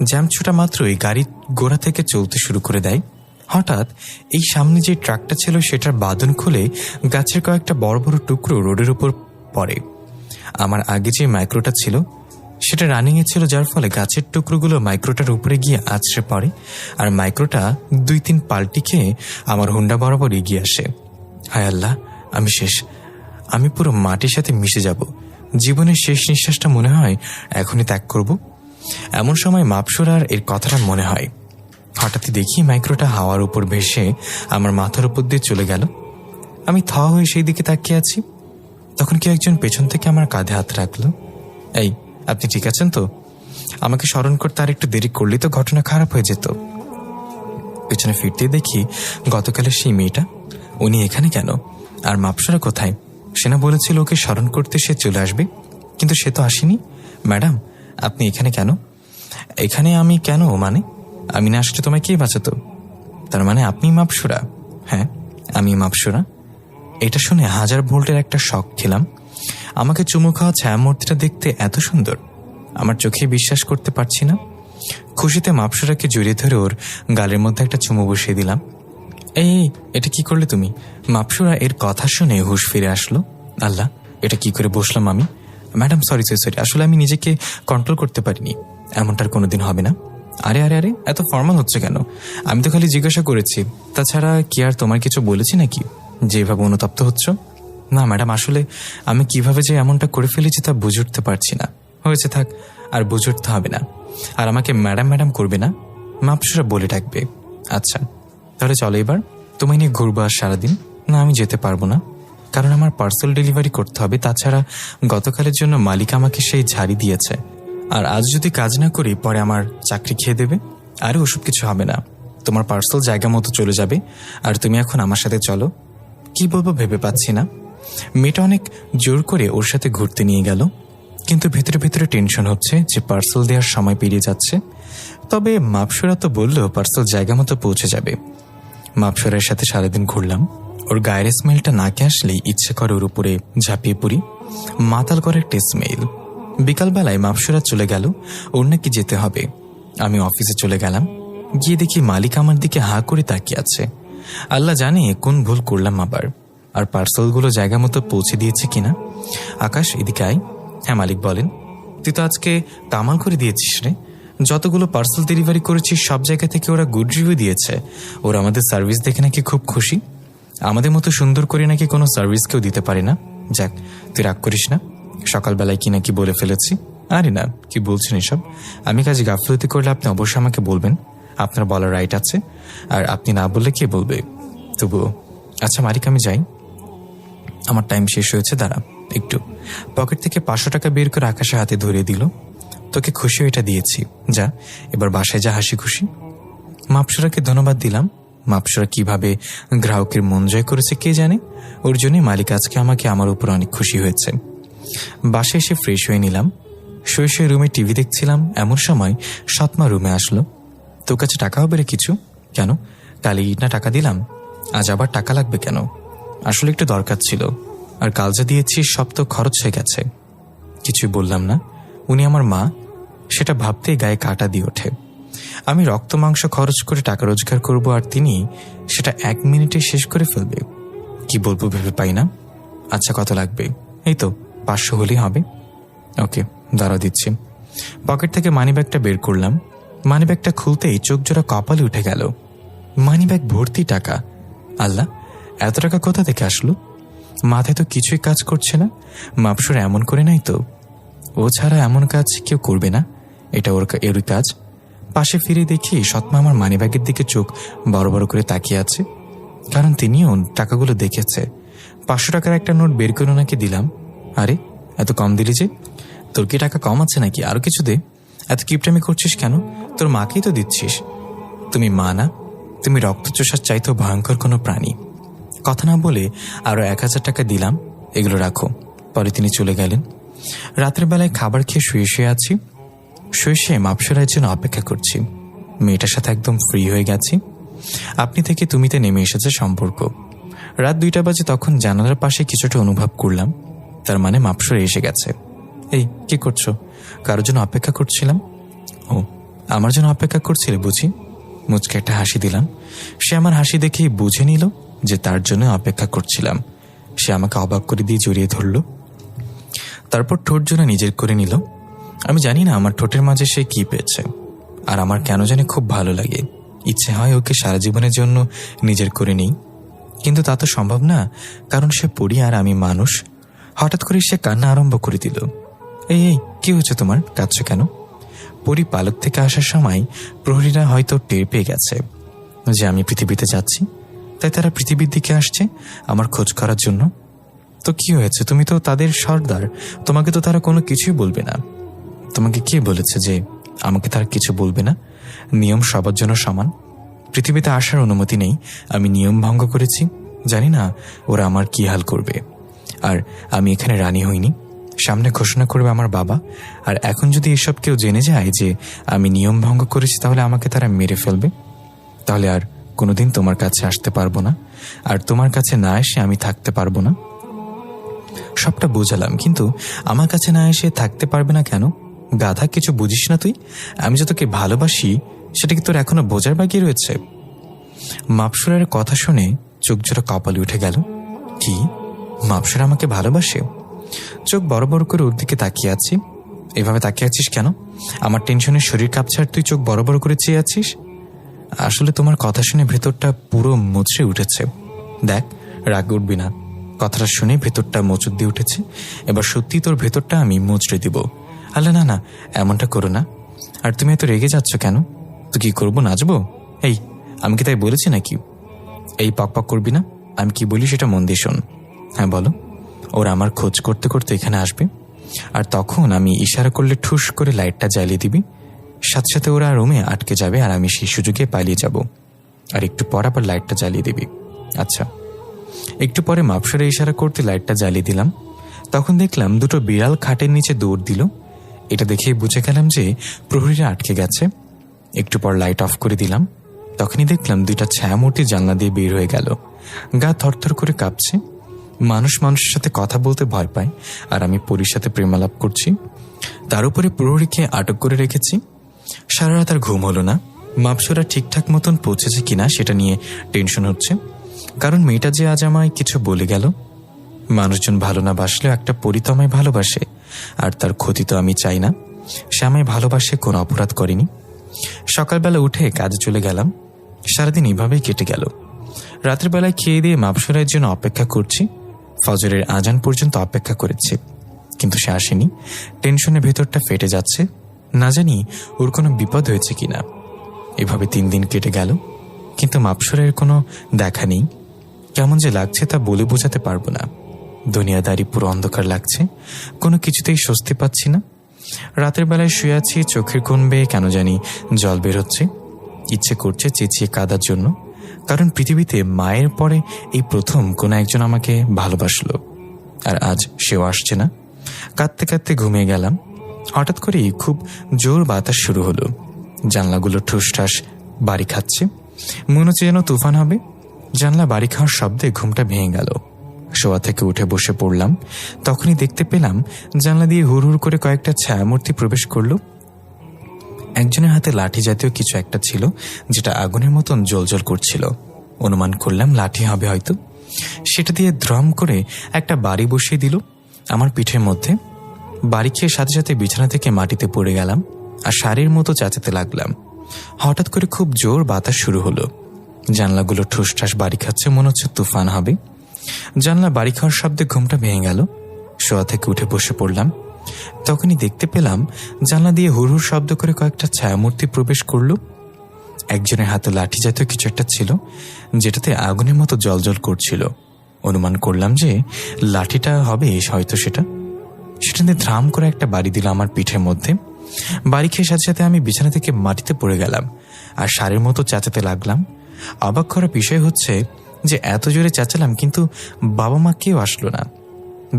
জ্যাম ছোটা মাত্রই গাড়ি গোড়া থেকে চলতে শুরু করে দেয়। হঠাৎ এই সামনে যে ট্রাকটা ছিল সেটার বাঁধন খুলে গাছের কয়েকটা বড় বড় টুকরো রোডের উপর পড়ে। আমার আগে যে মাইক্রোটা ছিল সেটা রানিংয়ে ছিল, যার ফলে গাছের টুকরোগুলো মাইক্রোটার উপরে গিয়ে আছড়ে পড়ে আর মাইক্রোটা 2-3 পাল্টি খেয়ে আমার হুন্ডা বরাবর এগিয়ে আসে। হায় আল্লাহ, আমি শেষ। আমি পুরো মাটির সাথে মিশে যাব। জীবনের শেষ নিঃশ্বাসটা মনে হয় এখনই ত্যাগ করব। এমন সময় মাপসুরার এর কথাটা মনে হয়। হঠাৎই দেখি মাইক্রোটা হাওয়ার উপর ভেসে আমার মাথার উপর দিয়ে চলে গেল। আমি থ হয়ে সেই দিকে তাকিয়ে আছি। তখন কেউ একজন পেছন থেকে আমার কাঁধে হাত রাখলো। এই, আপনি ঠিক আছেন তো? আমাকে স্মরণ করতে আর একটু দেরি করলেই তো ঘটনা খারাপ হয়ে যেত। পেছনে ফিরতে দেখি গতকালের সেই মেয়েটা। উনি এখানে কেন? আর মাপসুরা কোথায়? সেনা বলেছিল ওকে স্মরণ করতে সে চলে আসবে, কিন্তু সে তো আসেনি। ম্যাডাম, আপনি এখানে কেন? এখানে আমি কেন? মানে আমি না আসলে তোমায় কে বাঁচাতো? তার মানে আপনি মাপসুরা? হ্যাঁ, আমি মাপসুরা। এটা শুনে 1000 ভোল্টের একটা শক খেলাম। আমাকে চুমু খাওয়া ছায়ামূর্তিটা দেখতে এত সুন্দর, আমার চোখে বিশ্বাস করতে পারছি না। খুশিতে মাপসুরাকে জড়িয়ে ধরে ওর গালের মধ্যে একটা চুমু বসিয়ে দিলাম। এই, এটা কি করলে তুমি? মাপসুরা এর কথা শুনে হুঁশ ফিরে আসলো। আল্লাহ, এটা কি করে বসলাম আমি? ম্যাডাম, সরি, আসলে আমি নিজেকে কন্ট্রোল করতে পারিনি। এমনটার কোনোদিন হবে না। আরে আরে আরে, এত ফর্মাল হচ্ছে কেন? আমি তো খালি জিজ্ঞাসা করেছি। তাছাড়া কি আর তোমার কিছু বলেছি নাকি যে এভাবে অনুতপ্ত হচ্ছ? না ম্যাডাম, আসলে আমি কিভাবে যে এমনটা করে ফেলেছি তা বুঝে উঠতে পারছি না। হয়েছে, থাক, আর বুঝে উঠতে হবে না। আর আমাকে ম্যাডাম ম্যাডাম করবে না, মাপসুরা বলে ডাকবে। আচ্ছা, তাহলে চলো এবার তোমায় নিয়ে ঘুরবো আর সারাদিন। না, আমি যেতে পারবো না, কারণ আমার পার্সেল ডেলিভারি করতে হবে। তাছাড়া গতকালের জন্য মালিক আমাকে সেই ঝাড়ি দিয়েছে, আর আজ যদি কাজ না করি পরে আমার চাকরি খেয়ে দেবে। আরে ওসব কিছু হবে না, তোমার পার্সেল জায়গা মতো চলে যাবে। আর তুমি এখন আমার সাথে চলো। কি বলবো ভেবে পাচ্ছি না। মেয়েটা অনেক জোর করে ওর সাথে ঘুরতে নিয়ে গেল, কিন্তু ভেতরে ভেতরে টেনশন হচ্ছে যে পার্সেল দেওয়ার সময় পেরিয়ে যাচ্ছে। তবে মাপসুরা তো বললো পার্সেল জায়গা মতো পৌঁছে যাবে। মাপসুরার সাথে সারাদিন ঘুরলাম। ওর গায়ের স্মেলটা নাকে আসলেই ইচ্ছে করে ওর উপরে ঝাঁপিয়ে পড়ি। মাতাল করে একটা স্মেল। বিকালবেলায় মাপসুরা চলে গেল, ওর নাকি যেতে হবে। আমি অফিসে চলে গেলাম। গিয়ে দেখি মালিক আমার দিকে হাঁ করে তাকিয়ে আছে। আল্লাহ জানে কোন ভুল করলাম আবার, আর পার্সেলগুলো জায়গা মতো পৌঁছে দিয়েছে কিনা। আকাশ, এদিকে আয়। হ্যাঁ মালিক বলেন। তুই তো আজকে কামাল করে দিয়েছিস রে। যতগুলো পার্সেল ডেলিভারি করেছিস সব জায়গা থেকে ওরা গুড রিভিউ দিয়েছে। ওরা আমাদের সার্ভিস দেখে নাকি খুব খুশি। আমাদের মতো সুন্দর করে নাকি কোনো সার্ভিস কেউ দিতে পারে না। যাক, তুই রাগ করিস না। সকালবেলায় কি নাকি বলে ফেলেছি। আরে না, কি বলছেন এসব? আমি কাজে গাফলতি করলে আপনি অবশ্যই আমাকে বলবেন, আপনার বলার রাইট আছে। আর আপনি না বললে কে বলবে? তবুও আচ্ছা মালিক, আমি যাই, আমার টাইম শেষ হয়েছে। দাঁড়া একটু। পকেট থেকে 500 টাকা বের করে আকাশে হাতে ধরিয়ে দিল। তোকে খুশি এটা দিয়েছি, যা এবার বাসায় যা, হাসি খুশি। মাপসুরাকে ধন্যবাদ দিলাম। মাপসুরা কিভাবে গ্রাহকের মন জয় করেছে কে জানে। ওর জন্যই মালিক আজকে আমাকে আমার উপর অনেক খুশি হয়েছে। বাসায় এসে ফ্রেশ হয়ে নিলাম। শুয়ে শুয়ে রুমে টিভি দেখছিলাম। এমন সময় সৎমা রুমে আসলো। তোর কাছে টাকা হবে রে কিছু? কেন, কাল না টাকা দিলাম, আজ আবার টাকা লাগবে কেন? আসলে একটু দরকার ছিল, আর কাল যা দিয়েছি সব তো খরচ হয়ে গেছে। কিছুই বললাম না। উনি আমার মা, সেটা ভাবতেই গায়ে কাঁটা দিয়ে ওঠে। আমি রক্ত মাংস খরচ করে টাকা রোজগার করব, আর তিনি সেটা 1 মিনিটে শেষ করে ফেলবে। কি বলবো ভেবে পাই না। আচ্ছা, কত লাগবে? এই তো 500 হলেই হবে। ওকে, দাঁড়া দিচ্ছি। পকেট থেকে মানিব্যাগটা বের করলাম। মানিব্যাগটা খুলতেই চোখ জোড়া কপালে উঠে গেল। মানিব্যাগ ভর্তি টাকা। আল্লাহ, এত টাকা কোথা থেকে আসলো? মাথায় তো কিছুই কাজ করছে না। মাপসুর এমন করে নাই তো? ও ছাড়া এমন কাজ কেউ করবে না, এটা এরই কাজ। পাশে ফিরে দেখি সৎমা আমার মানিব্যাগের দিকে চোখ বড় বড় করে তাকিয়ে আছে, কারণ তিনিও টাকাগুলো দেখেছে। 500 টাকার একটা নোট বের করে ওনাকে দিলাম। আরে, এত কম দিলি যে? তোর কি টাকা কম আছে নাকি? আরো কিছু দে। এত কিপটামি করছিস কেন? তোর মাকেই তো দিচ্ছিস। তুমি মা না, তুমি রক্তচোষার চাইতেও ভয়ঙ্কর কোনো প্রাণী। কথা না বলে আরো 1000 টাকা দিলাম। এগুলো রাখো। পরে তিনি চলে গেলেন। রাতের বেলায় খাবার খেয়ে শুয়ে শুয়ে আছি। শুয়ে শুয়ে মাপসুরার জন্য অপেক্ষা করছি। মেয়েটার সাথে একদম ফ্রি হয়ে গেছি। আপনি থেকে তুমিতে নেমে এসেছে সম্পর্ক। রাত 2টা বাজে, তখন জানালার পাশে কিছুটা অনুভব করলাম, তার মানে মাপসুরা এসে গেছে। এই, কি করছো? কারোর জন্য অপেক্ষা করছিলাম। ও আমার জন্য অপেক্ষা করছিলে বুঝি? মুচকে একটা হাসি দিলাম। সে আমার হাসি দেখেই বুঝে নিল যে তার জন্য অপেক্ষা করছিলাম। সে আমাকে অবাক করে দিয়ে জড়িয়ে ধরল, তারপর ঠোঁট জোড়া নিজের করে নিল। আমি জানি না আমার ঠোঁটের মাঝে সে কি পেয়েছে, আর আমার কেন জানি খুব ভালো লাগে। ইচ্ছে হয় ওকে সারা জীবনের জন্য নিজের করে নিই, কিন্তু তা তো সম্ভব না, কারণ সে পড়ি আর আমি মানুষ। হঠাৎ করে সে কান্না আরম্ভ করে দিল। এই এই কি হচ্ছে তোমার, কাঁদছো কেন? পরি পালক থেকে আসার সময় প্রহরীরা হয়তো টের পেয়ে গেছে যে আমি পৃথিবীতে যাচ্ছি, তাই তারা পৃথিবীর দিকে আসছে আমার খোঁজ করার জন্য। তো কি হয়েছে, তুমি তো তাদের সর্দার, তোমাকে তো তারা কোনো কিছুই বলবে না। তোমাকে কে বলেছে যে আমাকে তারা কিছু বলবে না? নিয়ম সবার জন্য সমান। পৃথিবীতে আসার অনুমতি নেই, আমি নিয়ম ভঙ্গ করেছি। জানি না ওরা আমার কি হাল করবে। আর আমি এখানে রানী হইনি, সামনে ঘোষণা করবে আমার বাবা। আর এখন যদি এসব কেউ জেনে যায় যে আমি নিয়ম ভঙ্গ করেছি, তাহলে আমাকে তারা মেরে ফেলবে। তাহলে আর কোনোদিন তোমার কাছে আসতে পারবো না, আর তোমার কাছে না এসে আমি থাকতে পারবো না। সবটা বোঝালাম, কিন্তু আমার কাছে না এসে থাকতে পারবে না কেন? গাধা, কিছু বুঝিস না তুই? আমি যে তোকে ভালোবাসি সেটা কি তোর এখনো বোঝার বাকি রয়েছে? মাপসুরের কথা শুনে চোখ জোড়া কপালে উঠে গেল। কি, মাপসুর আমাকে ভালোবাসে? চোখ বড় বড় করে ওর দিকে তাকিয়ে আছি। এভাবে তাকিয়ে আছিস কেন? আমার টেনশনে শরীর কাঁপছে আর তুই চোখ বড় বড় করে চেয়ে আছিস? আসলে তোমার কথা শুনে ভেতরটা পুরো মুচড়ে উঠেছে। দেখ, রাগ উঠবি না। কথাটা শুনে ভেতরটা মোচড় দিয়ে উঠেছে। এবার সত্যি তোর ভেতরটা আমি মুচড়ে দিব। আল্লাহ, না না, এমনটা করো না। আর তুমি এত রেগে যাচ্ছ কেন? তো কি করবো, নাচবো? এই, আমি কি তাই বলেছি নাকি? এই পক পক করবি না, আমি কি বলি সেটা মন দিয়ে শোন। হ্যাঁ বলো। ওরা আমার খোঁজ করতে করতে এখানে আসবে, আর তখন আমি ইশারা করলে ঠুস করে লাইটটা জ্বালিয়ে দিবি। সাথে সাথে ওরা রুমে আটকে যাবে আর আমি সেই সুযোগে পালিয়ে যাব। আর একটু পর আবার লাইটটা জ্বালিয়ে দিবি। আচ্ছা। একটু পরে মাপসরে ইশারা করতে লাইটটা জ্বালিয়ে দিলাম। তখন দেখলাম দুটো বিড়াল খাটের নিচে দৌড় দিল। এটা দেখে বুঝে গেলাম যে প্রহরীরা আটকে গেছে। একটু পর লাইট অফ করে দিলাম। তখনই দেখলাম দুইটা ছায়ামূর্তি জানলা দিয়ে বের হয়ে গেল। গা থরথর করে কাঁপছে। মানুষ মানুষের সাথে কথা বলতে ভয় পায়, আর আমি পরীর সাথে প্রেমালাপ করছি। তার উপরে প্রহরীকে আটক করে রেখেছি। সারা রাত আর ঘুম হলো না। মাপসুরা ঠিকঠাক মতন পৌঁছেছে কিনা সেটা নিয়ে টেনশন হচ্ছে, কারণ মেয়েটা যে আজ আমায় কিছু বলে গেল। মানুষজন ভালো না বাসলেও একটা পরি তো আমায় ভালোবাসে, আর তার ক্ষতি তো আমি চাই না। সে আমায় ভালোবাসে, কোনো অপরাধ করেনি। সকালবেলা উঠে কাজে চলে গেলাম। সারাদিন এভাবেই কেটে গেল। রাতের বেলায় খেয়ে দিয়ে মাপসুরের জন্য অপেক্ষা করছি। ফজরের আজান পর্যন্ত অপেক্ষা করেছি, কিন্তু সে আসেনি। টেনশনে ভেতরটা ফেটে যাচ্ছে, না জানি ওর কোনো বিপদ হয়েছে কিনা। এভাবে 3 দিন কেটে গেল, কিন্তু মাপসুরের কোনো দেখা নেই। কেমন যে লাগছে তা বলে বোঝাতে পারবো না। দুনিয়াদারি পুরো অন্ধকার লাগছে, কোনো কিছুতেই স্বস্তি পাচ্ছি না। রাতের বেলায় শুয়ে আছি, চোখের কোণ বেয়ে কেন জানি জল বের হচ্ছে। ইচ্ছে করছে চেঁচিয়ে কাঁদার জন্য, কারণ পৃথিবীতে মায়ের পরে এই প্রথম কোনো একজন আমাকে ভালোবাসলো, আর আজ সেও আসছে না। কাঁদতে কাঁদতে ঘুমিয়ে গেলাম। হঠাৎ করেই খুব জোর বাতাস শুরু হলো। জানলাগুলো ঠুসঠাস বাড়ি খাচ্ছে, মনে হচ্ছে যেন তুফান হবে। জানলা বাড়ি খাওয়ার শব্দে ঘুমটা ভেঙে গেল। শোয়া থেকে উঠে বসে পড়লাম। তখনই দেখতে পেলাম জানলা দিয়ে হুড় হুড় করে কয়েকটা ছায়ামূর্তি প্রবেশ করলো। একজনের হাতে লাঠি জাতীয় কিছু একটা ছিল, যেটা আগুনের মতন জ্বলজ্বল করছিল। অনুমান করলাম লাঠি হবে হয়তো। সেটা দিয়ে দ্রম করে একটা বাড়ি বসিয়ে দিল আমার পিঠের মধ্যে। বাড়ি খেয়ে সাথে সাথে বিছানা থেকে মাটিতে পড়ে গেলাম আর শাড়ির মতো চেঁচাতে লাগলাম। হঠাৎ করে খুব জোর বাতাস শুরু হলো। জানলাগুলো ঠুসঠাস বাড়ি খাচ্ছে, মনে হচ্ছে তুফান হবে। জানলা বাড়ি খাওয়ার শব্দে ঘুমটা ভেঙে গেল। শোয়া থেকে উঠে বসে পড়লাম। তখনই দেখতে পেলাম জানলা দিয়ে হুড় হুড় শব্দ করে কয়েকটা ছায়ামূর্তি প্রবেশ করল। একজনের হাতে লাঠি জাতীয় কিছু একটা ছিল, যেটাতে আগুনের মতো জ্বলজ্বল করছিল। অনুমান করলাম যে লাঠিটা হবে হয়তো সেটা দিয়ে ধ্রাম করে একটা বাড়ি দিল আমার পিঠের মধ্যে। বাড়ি খেয়ে সাথে সাথে আমি বিছানা থেকে মাটিতে পড়ে গেলাম আর শাড়ির মতো চেঁচাতে লাগলাম। অবাক করার বিষয় হচ্ছে যে এত জোরে চেঁচালাম, কিন্তু বাবা মা কেউ আসলো না।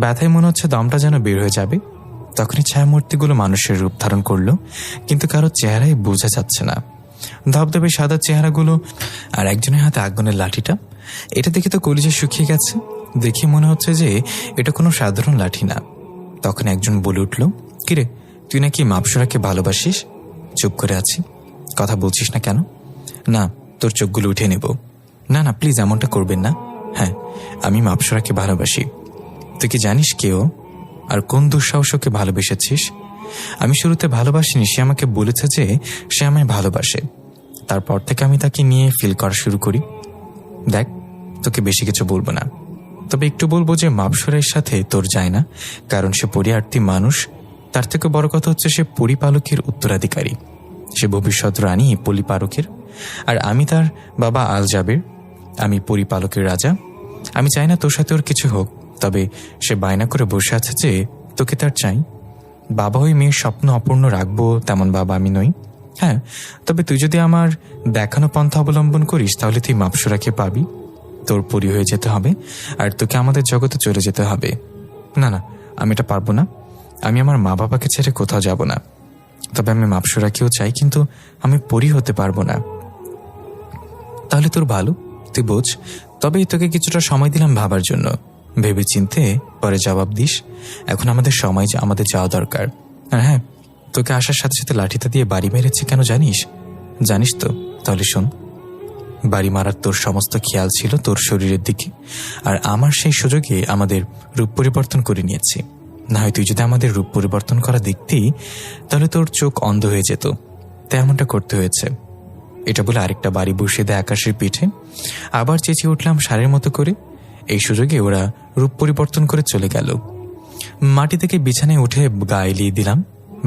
ব্যথায় মনে হচ্ছে দমটা যেন বের হয়ে যাবে। তখনই ছায়ামূর্তিগুলো মানুষের রূপ ধারণ করলো, কিন্তু কারো চেহারাই বোঝা যাচ্ছে না। ধবধবে সাদা চেহারাগুলো, আর একজনের হাতে আগুনের লাঠিটা। এটা দেখে তো কলিজা শুকিয়ে গেছে। দেখে মনে হচ্ছে যে এটা কোনো সাধারণ লাঠি না। তখন একজন বলে উঠল, কিরে, তুই নাকি মাপসুরাকে ভালোবাসিস? চুপ করে আছি। কথা বলছিস না কেন? না, তোর চোখগুলো উঠে নেব। না না, প্লিজ এমনটা করবেন না। হ্যাঁ, আমি মাপসরাকে ভালোবাসি। তুই কি জানিস কেউ আর কোন দুঃসাহসকে ভালোবেসেছিস? আমি শুরুতে ভালোবাসিনি, সে আমাকে বলেছে যে সে আমায় ভালোবাসে। তারপর থেকে আমি তাকে নিয়ে ফিল করা শুরু করি। দেখ, তোকে বেশি কিছু বলবো না, তবে একটু বলবো যে মাপসরের সাথে তোর যায় না, কারণ সে পরিয়ার্থী মানুষ। তার থেকে বড় কথা হচ্ছে সে পরিপালকের উত্তরাধিকারী, সে ভবিষ্যৎ রানী পরিপালকের। আর আমি তার বাবা আল জাবের, আমি পরিপালকের রাজা। আমি চাই না তোর সাথে ওর কিছু হোক, তবে সে বায়না করে বসে আছে যে তোকে তার চাই। বাবা ওই মেয়ের স্বপ্ন অপূর্ণ রাখবো তেমন বাবা আমি নই। হ্যাঁ, তবে তুই যদি আমার দেখানো পন্থা অবলম্বন করিস তাহলে তুই মাপসরাকে পাবি, তোর পরি হয়ে যেতে হবে, আর তোকে আমাদের জগতে চলে যেতে হবে। না না, আমি এটা পারবো না। আমি আমার মা বাবাকে ছেড়ে কোথাও যাব না। তবে আমি মাপসরাকেও চাই, কিন্তু আমি পরি হতে পারবো না। তাহলে তোর ভালো, তুই বোঝ। তবেই তোকে কিছুটা সময় দিলাম ভাবার জন্য। ভেবে চিনতে পরে জবাব দিস। এখন আমাদের সময় আমাদের যাওয়া দরকার। আর হ্যাঁ, তোকে আসার সাথে সাথে লাঠিটা দিয়ে বাড়ি মেরেছি কেন জানিস? জানিস তো? তাহলে শোন। বাড়ি মারার তোর সমস্ত খেয়াল ছিল তোর শরীরের দিকে, আর আমার সেই সুযোগে আমাদের রূপ পরিবর্তন করে নিয়েছি। না হয় তুই যদি আমাদের রূপ পরিবর্তন করা দেখতি তাহলে তোর চোখ অন্ধ হয়ে যেত, তাই এমনটা করতে হয়েছে। এটা বলে আরেকটা বাড়ি বসিয়ে দেয় আকাশের পিঠে। আবার চেঁচিয়ে উঠলাম সারের মতো করে। এই সুযোগে ওরা রূপ পরিবর্তন করে চলে গেল। মাটি থেকে বিছানায় উঠে গা এলিয়ে দিলাম।